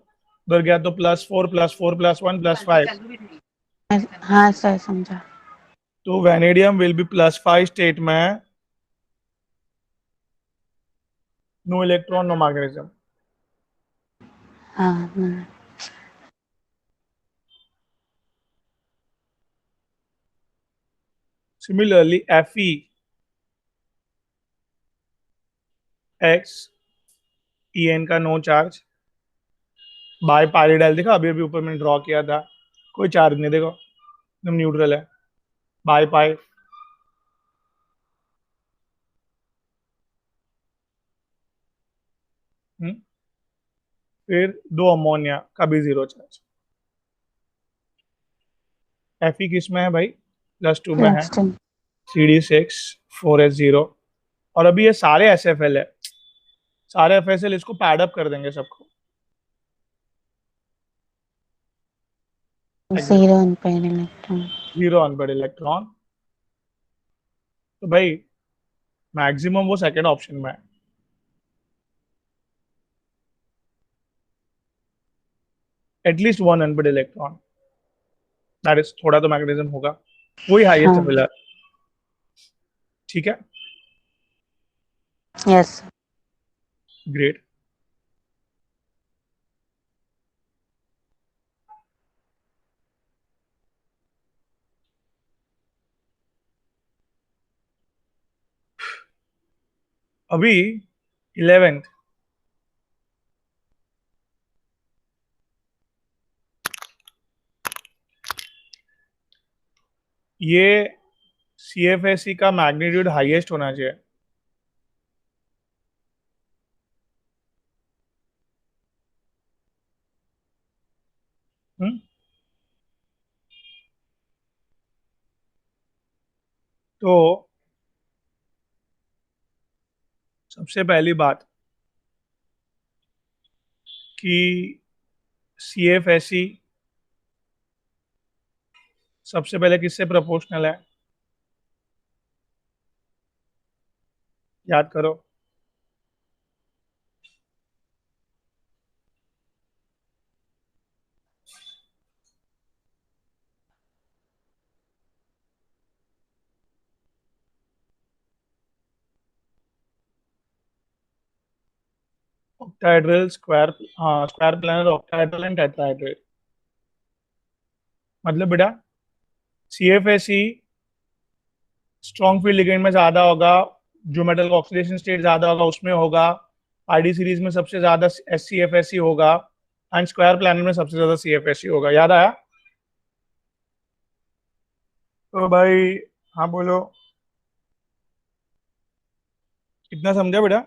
उधर गया तो +4 +4 +1 +5। हाँ, सर. समझा. तो वैनेडियम विल बी +5 स्टेट में, नो इलेक्ट्रॉन नो मैग्नेटिज्म। हाँ. हाँ. सिमिलरली FeX का नो चार्ज, बाय पायरिडाइल देखा, अभी अभी ऊपर मैंने ड्रॉ किया था, कोई चार्ज नहीं, देखो एकदम न्यूट्रल है, बाय पाई। फिर दो अमोनिया का भी 0 चार्ज। Fe किस में है भाई, +2 में है, +2. 3D6 4S0। और अभी ये सारे SFL है, सारे FSL इसको पैडअप कर देंगे सबको। 0 अनपेड इलेक्ट्रॉन. 0 unpaired electron. तो भाई मैक्सिमम वो सेकंड ऑप्शन में है। At least one unpaired electron, that is थोड़ा तो मैग्नेटिज्म होगा, वही हाईएस्ट हाँ अवेलेबल। ठीक है, यस ग्रेट। अभी 11th, ये CFSE का मैग्नीट्यूड हाईएस्ट होना चाहिए। हम्म? तो सबसे पहली बात कि CFSE सबसे पहले किससे प्रोपोर्शनल है, याद करो। ऑक्टाहेड्रल, स्क्वायर, हाँ square planar, octahedral and tetrahedral. मतलब बेटा CFSE स्ट्रॉन्ग फील्ड लिगेंड में ज्यादा होगा, जो मेटल का ऑक्सीडेशन स्टेट ज्यादा होगा उसमें होगा, आईडी सीरीज में सबसे ज्यादा SCFSE होगा, एंड स्क्वायर प्लैनर में सबसे ज्यादा CFSE होगा। याद आया? तो भाई, हाँ बोलो, कितना समझा बेटा?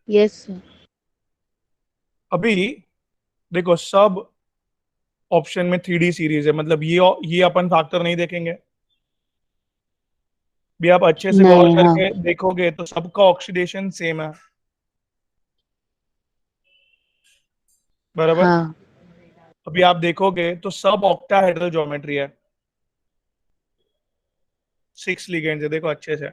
यस अभी देखो, सब ऑप्शन में 3D सीरीज है, मतलब ये अपन फैक्टर नहीं देखेंगे। भी आप अच्छे से गौर नहीं हाँ करके देखोगे तो सबका ऑक्सीडेशन सेम है, बराबर। हाँ अभी आप देखोगे तो सब ऑक्टाहेड्रल ज्योमेट्री है, 6 लिगेंड्स है, देखो अच्छे से।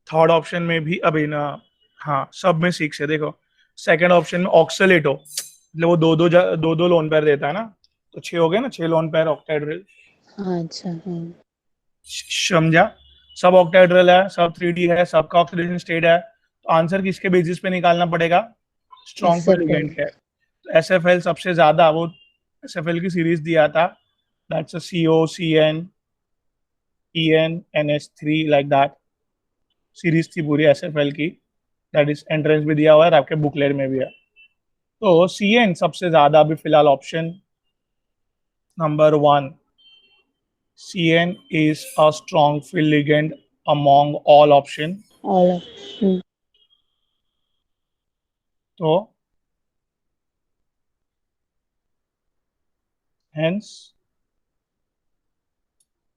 थर्ड ऑप्शन में भी अभी ना, हाँ सब में 6 है, देखो। सेकंड ऑप्शन में ऑक्सलेटो, मतलब वो दो दो लोन पेयर देता है ना, तो 6 हो गए ना, 6 लोन पेयर ऑक्टाहेड्रल। हाँ अच्छा हाँ समझा? सब ऑक्टाहेड्रल है, सब 3D है, सबका ऑक्सीडेशन स्टेट है, तो आंसर किसके बेसिस पे निकालना पड़ेगा? स्ट्रॉन्ग इससे फील्ड लिगेंड पहले है। तो SFL सबसे ज्यादा, वो SFL की सीरीज दिया था, that's a CO CN EN NH3 like that, series थी पूरी SFL की, दैट इज एंट्रेंस भी दिया हुआ है और आपके बुकलेट में भी है। तो CN सबसे ज्यादा अभी फिलहाल option number 1, CN is a strong field ligand among all option। All तो hence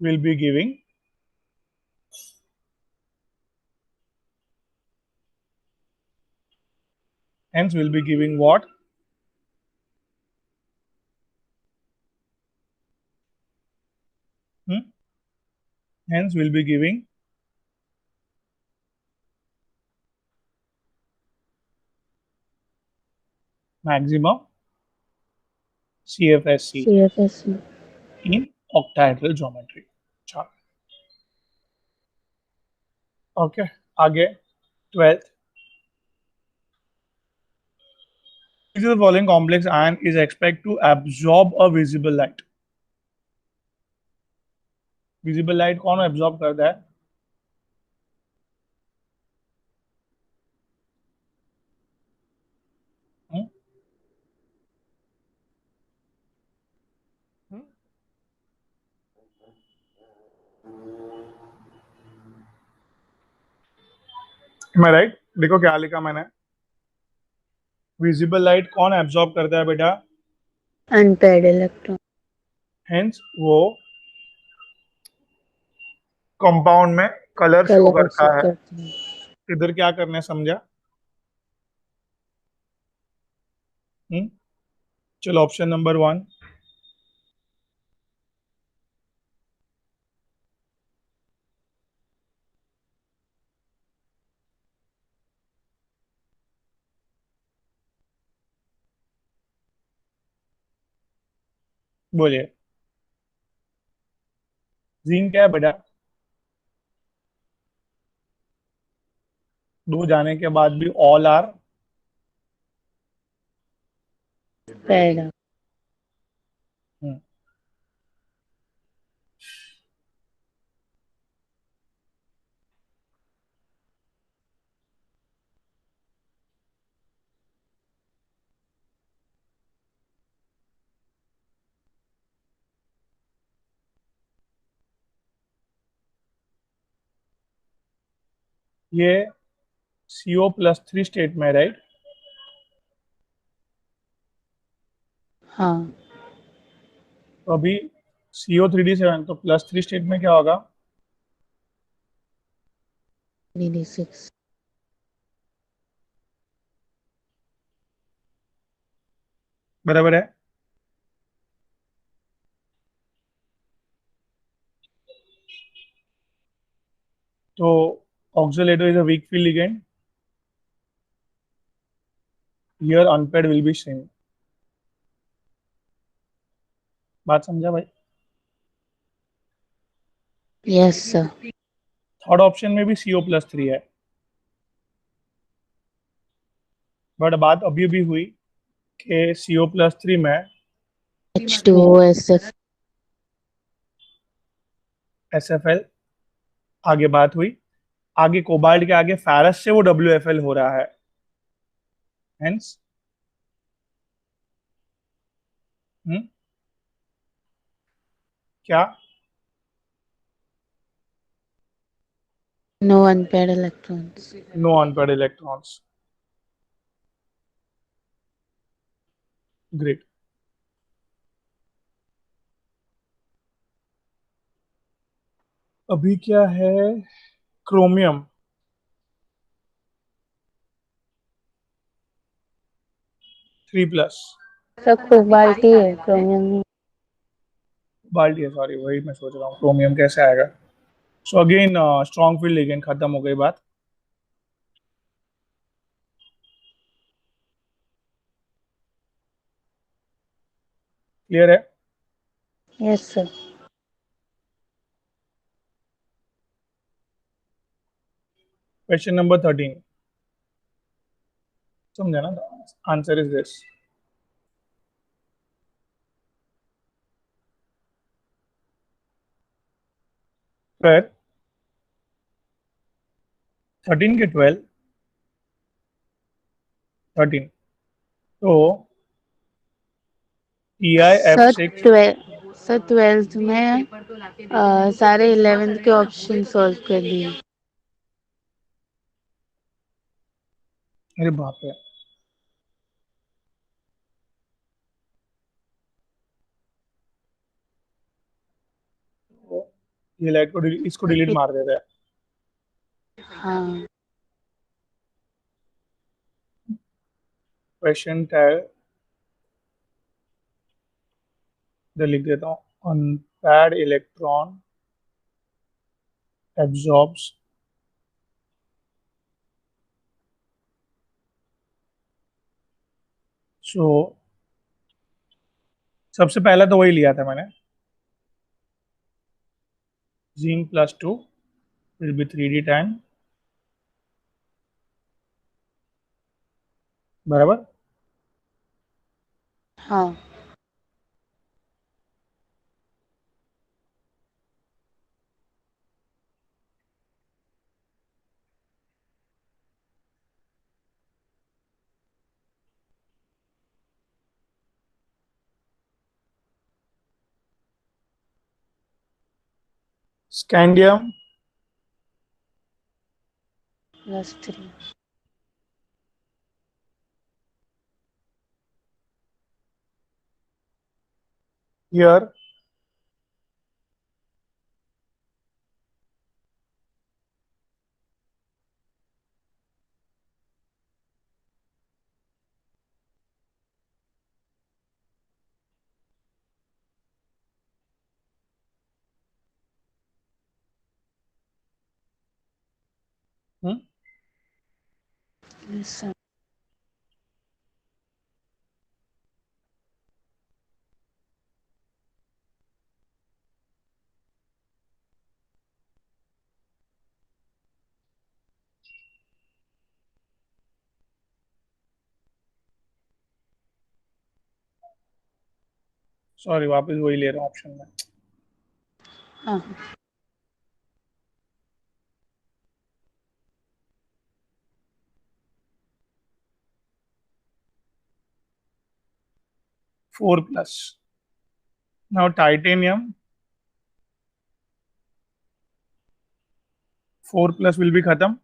will be giving, hence will be giving what? Hmm? Hence will be giving maximum CFSC CFS in octahedral geometry। चलो, okay, आगे 12th, which is the following complex ion is expected to absorb a visible light? Visible light कौन absorb करता है? Hmm? Hmm? मैं right, देखो क्या लिखा मैंने, विजिबल लाइट कौन एब्जॉर्ब करता है बेटा? अनपेड इलेक्ट्रॉन हेंस वो कंपाउंड में कलर शो कलर शो करता है। करते हैं इधर क्या करना है, समझा? हम्म? चलो ऑप्शन नंबर 1, बोलिए। जिंक क्या है बेटा? दो जाने के बाद भी ऑल आर पैड। ये CO+3 स्टेट में, राइट? हाँ। तो अभी CO3D7, तो +3 स्टेट में क्या होगा? 3D6। बराबर है। तो oxalate is a weak field ligand, here unpaired will be shrink. बात समझा भाई? Yes sir. थर्ड ऑप्शन में भी CO+3 है, बट बात अभी भी हुई कि CO+3 में H2O SF। SFL, आगे बात हुई, आगे कोबाल्ट के आगे फेरस से वो WFL हो रहा है, हेंस क्या? No unpaired electrons। No unpaired electrons. Great. अभी क्या है? क्रोमियम 3+। सर कोबाल्ट ही है, क्रोमियम नहीं। बाल्टी है, सॉरी, वही मैं सोच रहा हूँ क्रोमियम कैसे आएगा। So again strong field ligand, खत्म हो गई बात। क्लियर है? Yes sir. क्वेश्चन नंबर 13, समझे ना? Answer is this. फिर 13 के 12, 13, तो सर TiF6। सर 12th में सारे 11th के ऑप्शन सॉल्व कर दिए। अरे बाप रे, तो ये लाइट को इसको डिलीट मार देते हैं। हाँ। क्वेश्चन टैग लिख देता हूँ, अनपैड इलेक्ट्रॉन एब्जॉर्ब्स सो, सबसे पहला तो वही लिया था मैंने, Zn+2 will be 3D10, बराबर। हाँ। Scandium +3। Here yes sir. Sorry, वापस वही ले रहा हूँ ऑप्शन में। हाँ 4+। नाउ टाइटेनियम 4+ विल बी खत्म।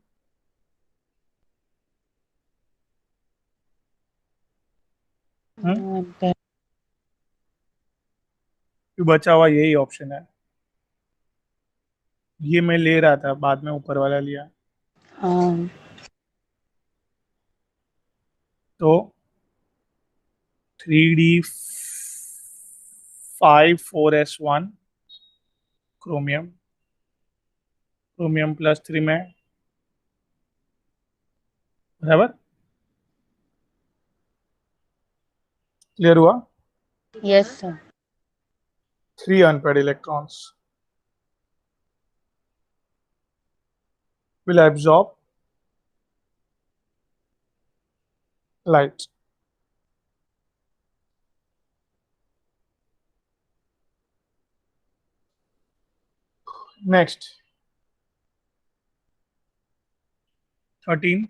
तो बचा हुआ यही ऑप्शन है। ये मैं ले रहा था, बाद में ऊपर वाला लिया। हाँ तो 3D5 4s1 क्रोमियम, क्रोमियम +3 में, बराबर। क्लियर हुआ? Yes sir 3 unpaired electrons will absorb light. Next, 13.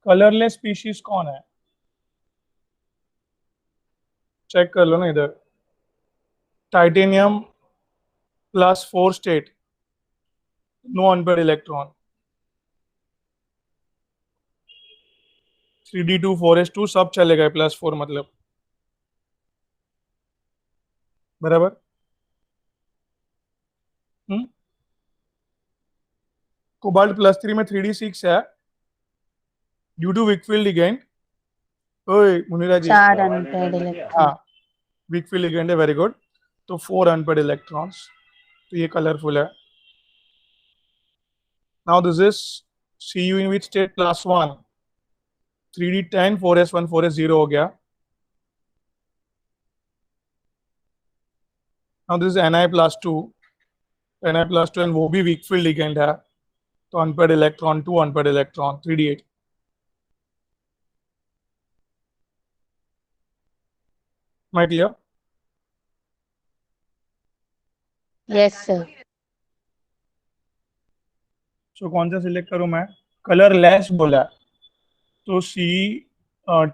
Colourless species कौन है? चेक कर लो ना इधर। Titanium +4 state, no unpaired electron. 3D2 4s2 सब चलेगा +4 मतलब, बराबर। हम्म। कोबाल्ट +3 में 3D6 है, ड्यू टू विकफील्ड लिगेंड। ओए मुनीरा जी, 4 अनपेड हाँ, इलेक्ट्रॉन। विकफील्ड लिगेंड है, वेरी गुड। तो 4 अनपेड इलेक्ट्रॉन्स, तो ये कलरफुल है। Now this is Cu in which state? +1। 3D10 4s1 4s0 हो गया। Now this is Ni+2, Na+2, and वो भी वीक फील्ड लिगेंड है, तो unpaired electron, 2 unpaired electron, 3D8। My clear? Yes sir so कौन सा सिलेक्ट करूं मैं? कलरलेस बोला, तो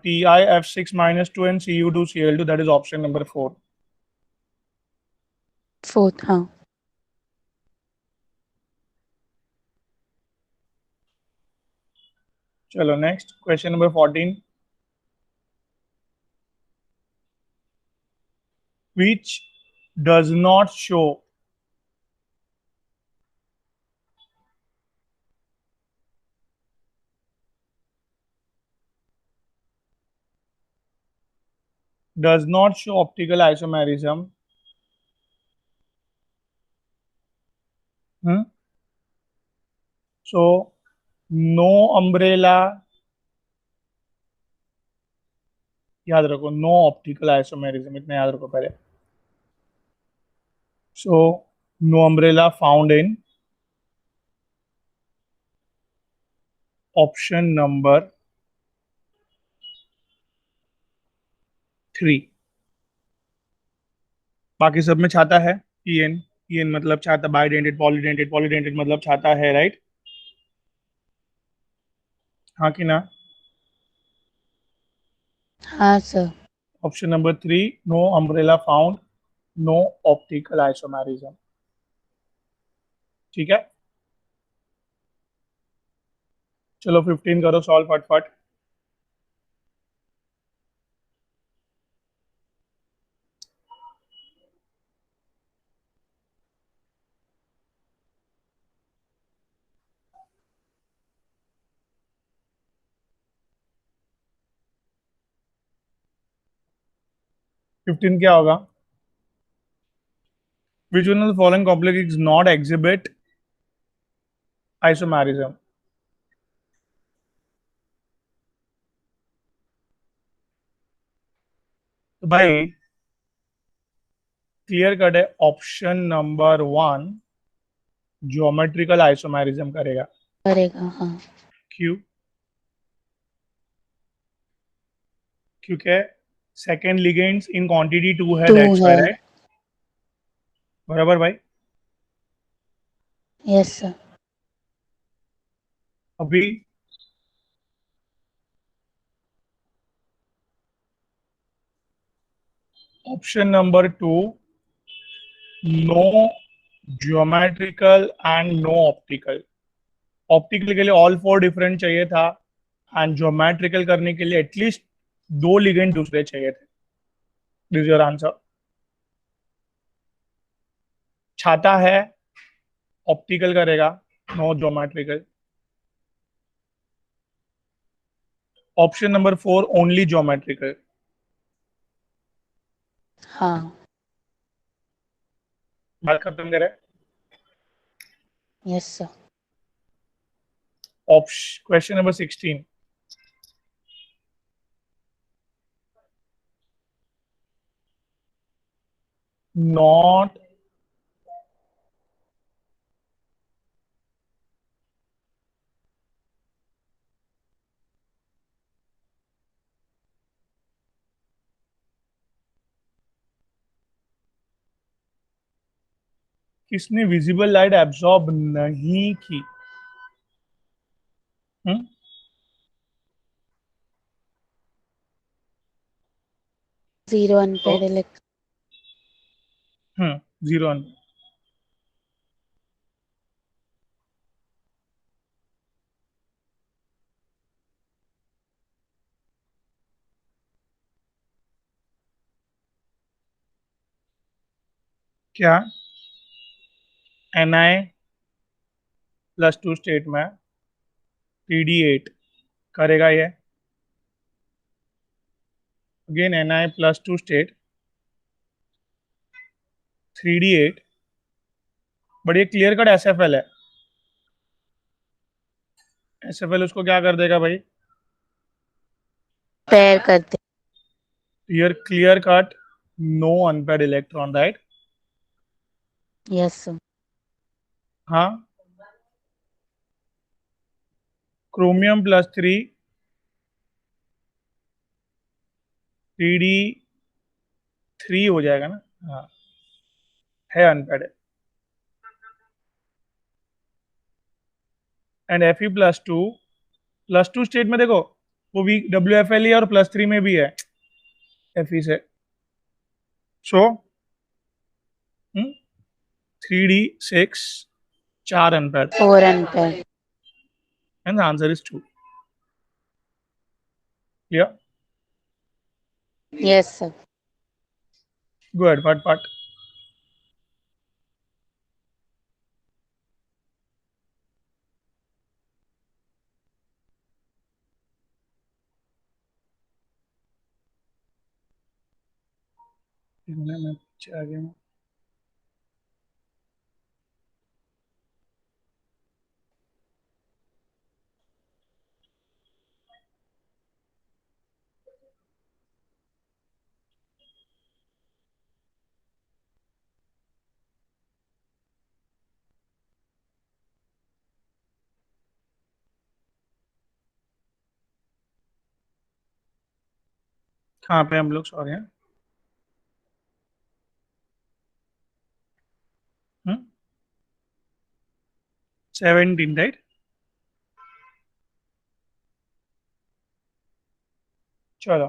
Ti(F6-2) and Cu2Cl2, that is option number 4। Fourth हाँ। चलो next question number 14। Which does not show optical isomerism? Hmm? So no umbrella, याद रखो, नो ऑप्टिकल आइसोमेरिज्म, इतना याद रखो पहले। So no umbrella found in option number 3। बाकी सब में छाता है। ईएन, ईएन मतलब छाता, बाइडेंटेड पॉलीडेंटेड, पॉलीडेंटेड मतलब छाता है, राइट? हाँ कि ना? हाँ sir option number 3, no umbrella found, no optical isomerism. ठीक है, चलो 15 करो सॉल्व फटफट। 15 क्या होगा? Which one of the following complex is not exhibit isomerism? तो भाई क्लियर कट है, ऑप्शन नंबर 1 ज्योमेट्रिकल आइसोमेरिज्म करेगा। करेगा, हाँ। क्यों? क्योंकि सेकेंड लिगेंड्स इन क्वांटिटी 2 है, 2 दैट्स है। Why, right? बराबर भाई। Yes sir. अभी option number 2 no geometrical and no optical. Optical के लिए ऑल फोर डिफरेंट चाहिए था, एंड ज्योमेट्रिकल करने के लिए एटलीस्ट 2 लिगेंड दूसरे चाहिए थे। This your answer. छाता है, ऑप्टिकल करेगा, no geometrical. Option number 4 only geometrical. हाँ। बात खत्म करें। Yes sir. Option question number 16, not किसने विजिबल लाइट एब्सॉर्ब नहीं की? हम्म 0 तो अनपेड इलेक्ट्रॉन। जीरो। क्या Ni+2 स्टेट में TD8 करेगा ये? Again Ni+2 state 3D8, but ये क्लियर कट SFL है। SFL उसको क्या कर देगा भाई? पेयर करते। Here clear cut, no unpaired electron, right? Yes sir. हाँ, क्रोमियम+3 TD3 हो जाएगा ना? हाँ, है अनपैड। एंड Fe+2 स्टेट में देखो, वो भी WFL ही है और +3 में भी है Fe से। So 3D6 4 unpaired, 4 unpaired. And the answer is 2। Clear? Yes sir. Good, फट मैं पीछे आ गया हूँ। कहाँ पे हम लोग सॉरी हैं? 17, राइट? चलो,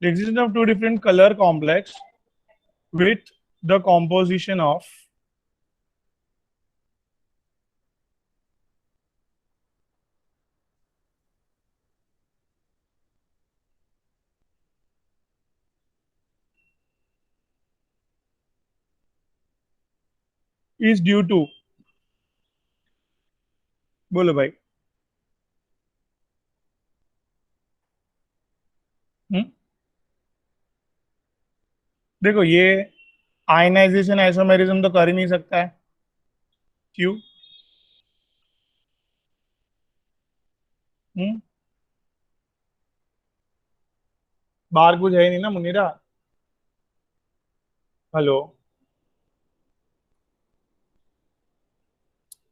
the existence of two different color complex with the composition of is due to, बोलो भाई। हम्म? देखो ये आयनाइजेशन आइसोमेरिज्म तो कर ही नहीं सकता है। क्यों? हम्म? बाहर कुछ है ही नहीं ना Munira. Hello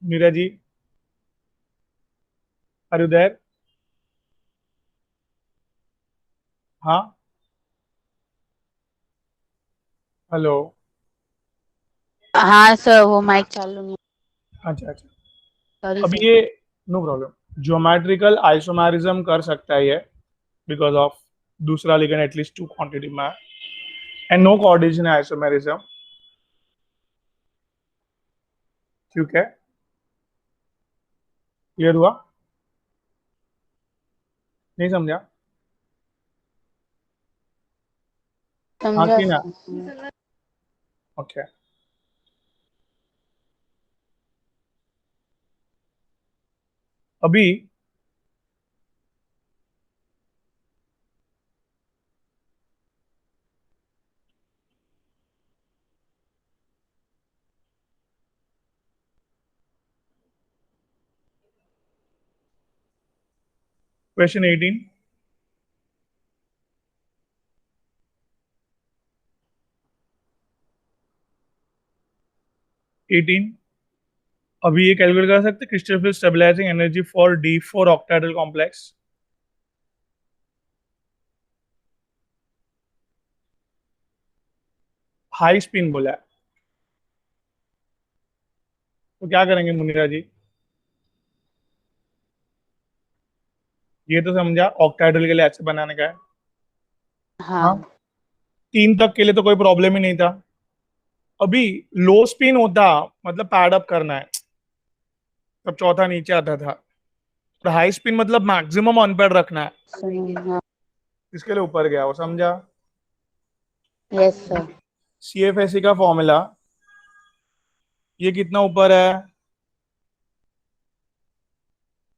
Munira ji, are you there? हाँ। हेलो। हाँ सर, वो माइक चालू नहीं। अच्छा अच्छा। सॉरी अभी सर। ये नो प्रॉब्लम, ज्योमेट्रिकल आइसोमेरिज्म कर सकता है ये, बिकॉज ऑफ दूसरा लिगेंड एटलीस्ट टू क्वांटिटी में, एंड नो कोऑर्डिनेशन आइसोमेरिज्म। ठीक है, क्लियर हुआ? नहीं समझा? हाँ समझा कि ना? सर। ओके। अभी क्वेश्चन 18। 18, अभी ये कैलकुलेट कर सकते crystal field stabilising energy for D4 octahedral complex. High spin बोला है, तो क्या करेंगे मुनीरा जी? ये तो समझा ऑक्टाहेड्रल के लिए ऐसे बनाने का है। हाँ, हाँ 3 तक के लिए तो कोई प्रॉब्लम ही नहीं था। अभी लो स्पिन होता, मतलब पैड अप करना है, तब चौथा नीचे आता था। और हाई स्पिन मतलब मैक्सिमम ऑन पैड रखना है, सुनिए। हाँ। इसके लिए ऊपर गया वो, समझा? Yes sir. CFSE का फॉर्मूला, ये कितना ऊपर है?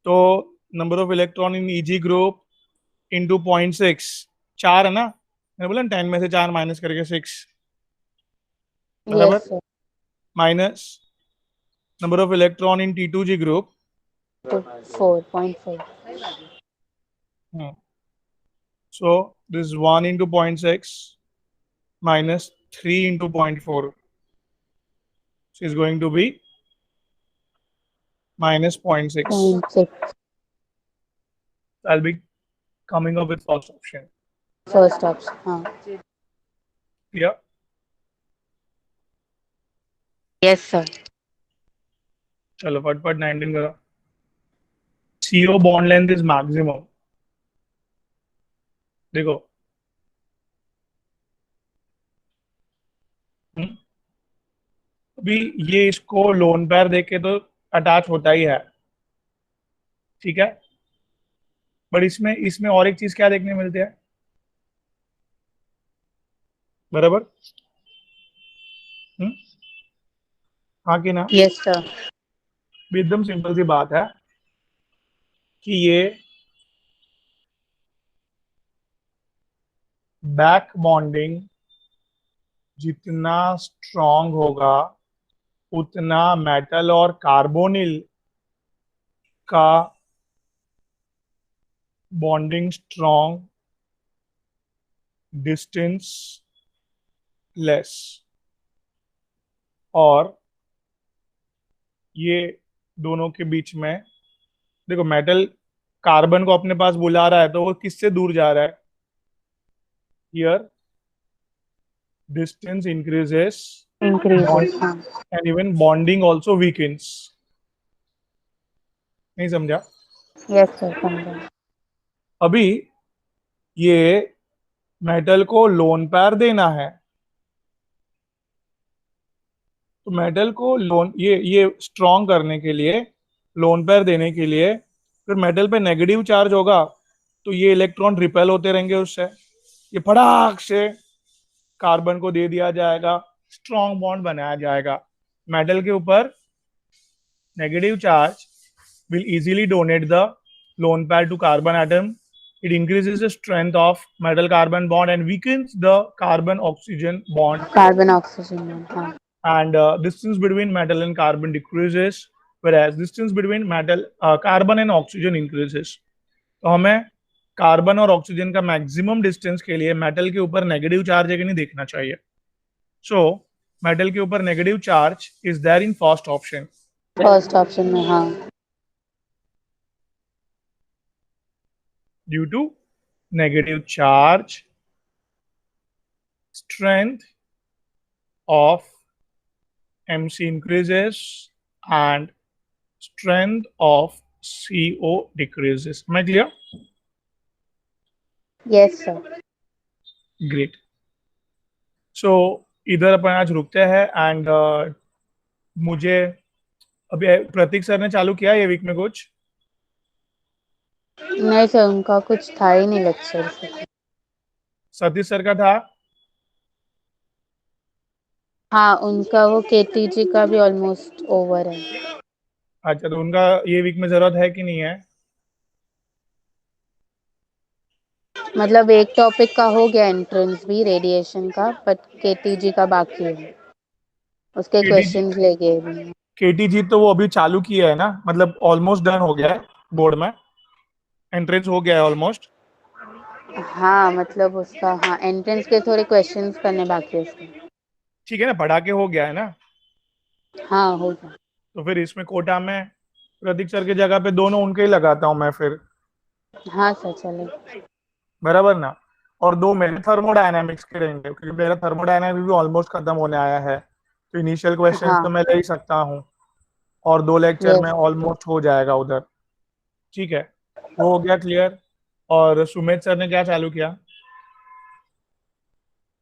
तो number of electron in Eg group into 0.6, 4 है ना, मैंने बोला 10 में से 4 माइनस करके 6, यस बराबर, sir. Minus number of electron in T2G group. तो 4.5। So this 1 into 0.6 minus 3 into 0.4, so is going to be minus 0.6. 0.6। I'll be coming up with first option. First option हाँ। Yeah. Yes sir. चलो फटफट 19 करो। CO bond length is maximum। देखो, हम्म, अभी ये इसको loan पैर देके तो अटैच होता ही है, ठीक है, बट इसमें इसमें और एक चीज क्या देखने मिलती है, बराबर? हम्म? हाँ कि ना? Yes sir. भी एकदम सिंपल सी बात है कि ये बैक बॉन्डिंग जितना स्ट्रांग होगा, उतना मेटल और कार्बोनिल का बॉन्डिंग स्ट्रांग, डिस्टेंस लेस। और ये दोनों के बीच में, देखो मेटल कार्बन को अपने पास बुला रहा है तो वो किससे दूर जा रहा है? Here distance increases, increases bond, हाँ। And even bonding also weakens. नहीं समझा? यस सर समझा। अभी ये मेटल को लोन पेयर देना है, तो मेटल को लोन ये स्ट्रॉन्ग करने के लिए, लोन पेयर देने के लिए, फिर मेटल पे नेगेटिव चार्ज होगा, तो ये इलेक्ट्रॉन रिपेल होते रहेंगे उससे, ये फटाक से कार्बन को दे दिया जाएगा, स्ट्रॉन्ग बॉन्ड बनाया जाएगा। मेटल के ऊपर negative charge will easily donate the lone pair to carbon atom It increases the strength of metal carbon bond and weakens the carbon oxygen bond. Carbon oxygen, हाँ. And distance between metal and carbon decreases, whereas distance between metal carbon and oxygen increases. तो हमें carbon और oxygen का maximum distance के लिए metal के ऊपर negative charge है कि नहीं देखना चाहिए. सो मेटल के ऊपर negative charge is there in first option. First option में, हाँ. Due to negative charge, strength of MC increases and strength of CO decreases. Am I clear? Yes sir. Great. So इधर अपन आज रुकते हैं एंड मुझे अभी प्रतीक सर ने चालू किया ये वीक में कुछ. नहीं सर, उनका कुछ था ही नहीं लेक्चर. सतीश सर का था. हाँ, उनका वो केटीजी का भी ऑलमोस्ट ओवर है. अच्छा, तो उनका ये वीक में जरूरत है कि नहीं है? मतलब एक टॉपिक का हो गया एंट्रेंस भी रेडिएशन का, बट केटीजी का बाकी है. उसके क्वेश्चंस ले गए भी. केटीजी तो वो अभी चालू किया है ना, मतलब ऑलमोस्ट डन हो गया है बोर्ड में. एंट्रेंस हो गया है ऑलमोस्ट. हाँ, मतलब उसका, हाँ, एंट्रेंस के थोड़े क्वेश्चंस करने बाकी है उसके. ठीक है ना, पढ़ा के हो गया है ना. हाँ, हो गया. तो फिर इसमें कोटा में प्रतीक सर की जगह पे दोनों उनके ही लगाता हूँ मैं फिर. हाँ सर, चले. बराबर ना. और दो मेरे थर्मोडायनामिक्स के रहेंगे क्योंकि मेरा थर्मोडायनामिक्स भी ऑलमोस्ट खत्म होने आया है. तो इनिशियल क्वेश्चंस हाँ. तो मैं ले ही सकता हूँ और 2 लेक्चर में यस. ऑलमोस्ट हो जाएगा उधर. ठीक है, वो हो गया क्लियर. और सुमित सर ने क्या चालू किया?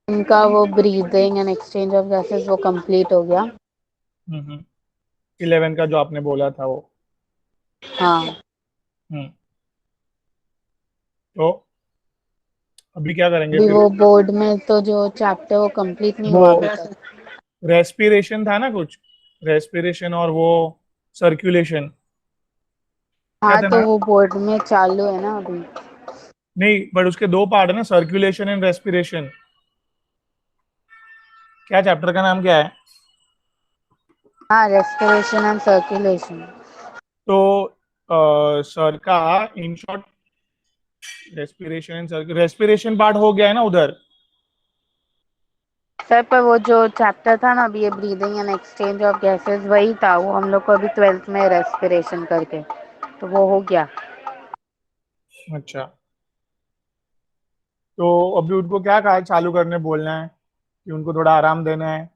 उनका वो breathing and exchange of gases वो कंप्लीट हो गया. 11 का जो आपने बोला था वो. हाँ. हम्म. तो अभी क्या करेंगे अभी फिर? वो बोर्ड में तो जो चैप्टर वो कंप्लीट नहीं हुआ अभी तक. रेस्पिरेशन था ना कुछ. रेस्पिरेशन और वो सर्कुलेशन. क्या हाँ, था तो ना? वो बोर्ड में चालू है ना अभी. नहीं, बट उसके दो पार्ट है ना, सर्कुलेशन एंड रेस्पिरेशन. क्या चैप्टर का नाम क्या है? हाँ, रेस्पिरेशन एंड सर्कुलेशन. तो सर का in short respiration and respiration part हो गया है ना उधर. सर, पर वो जो चैप्टर था ना अभी, ये breathing and exchange of gases, वही था वो हम लोग को अभी 12th में रेस्पिरेशन करके, तो वो हो गया. अच्छा, तो अभी उनको क्या कहा चालू करने बोलना है कि उनको थोड़ा आराम देना है,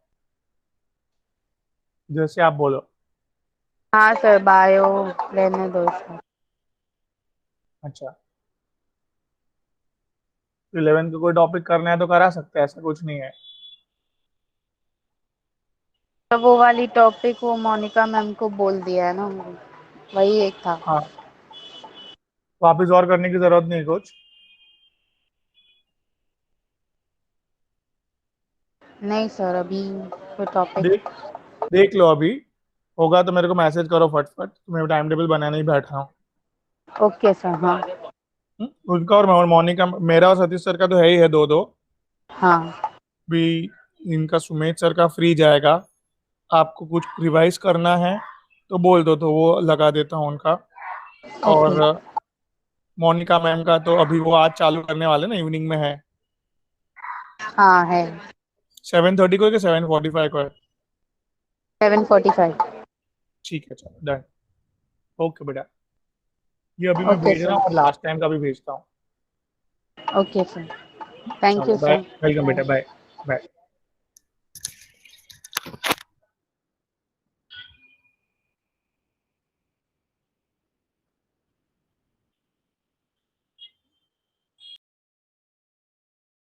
जैसे आप बोलो. हाँ सर, बायो रहने दो सर. अच्छा, तो 11 का कोई टॉपिक करना है तो करा सकते हैं, ऐसा कुछ नहीं है. तो वो वाली टॉपिक वो मोनिका मैम को बोल दिया है ना, वही एक था. हाँ, वापस और करने की जरूरत नहीं कुछ. नहीं सर, अभी कोई टॉपिक. देख देख लो, अभी होगा तो मेरे को मैसेज करो फटफट. तो मैं टाइम टेबल बनाने ही बैठ रहा हूँ. Okay sir. हाँ. उनका और मोनिका, मेरा और सतीश सर का तो है ही है, दो दो. हाँ. भी इनका सुमेश सर का फ्री जाएगा. आपको कुछ रिवाइज करना है तो बोल दो, तो वो लगा देता हूँ उनका. और ओके. मोनिका मैम का तो अभी वो आज चालू करने वाले ना, इवनिंग में है. हाँ है. 7:30 को है कि 7:45 को है? 7:45. ठीक है, चलो डन. ओके बेटा, ये अभी मैं ओके भेज रहा सर. हूँ और लास्ट टाइम का भी भेजता हूँ. Okay sir. थैंक चलो यू बाय. सर. वेलकम बेटा, बाय. बाय.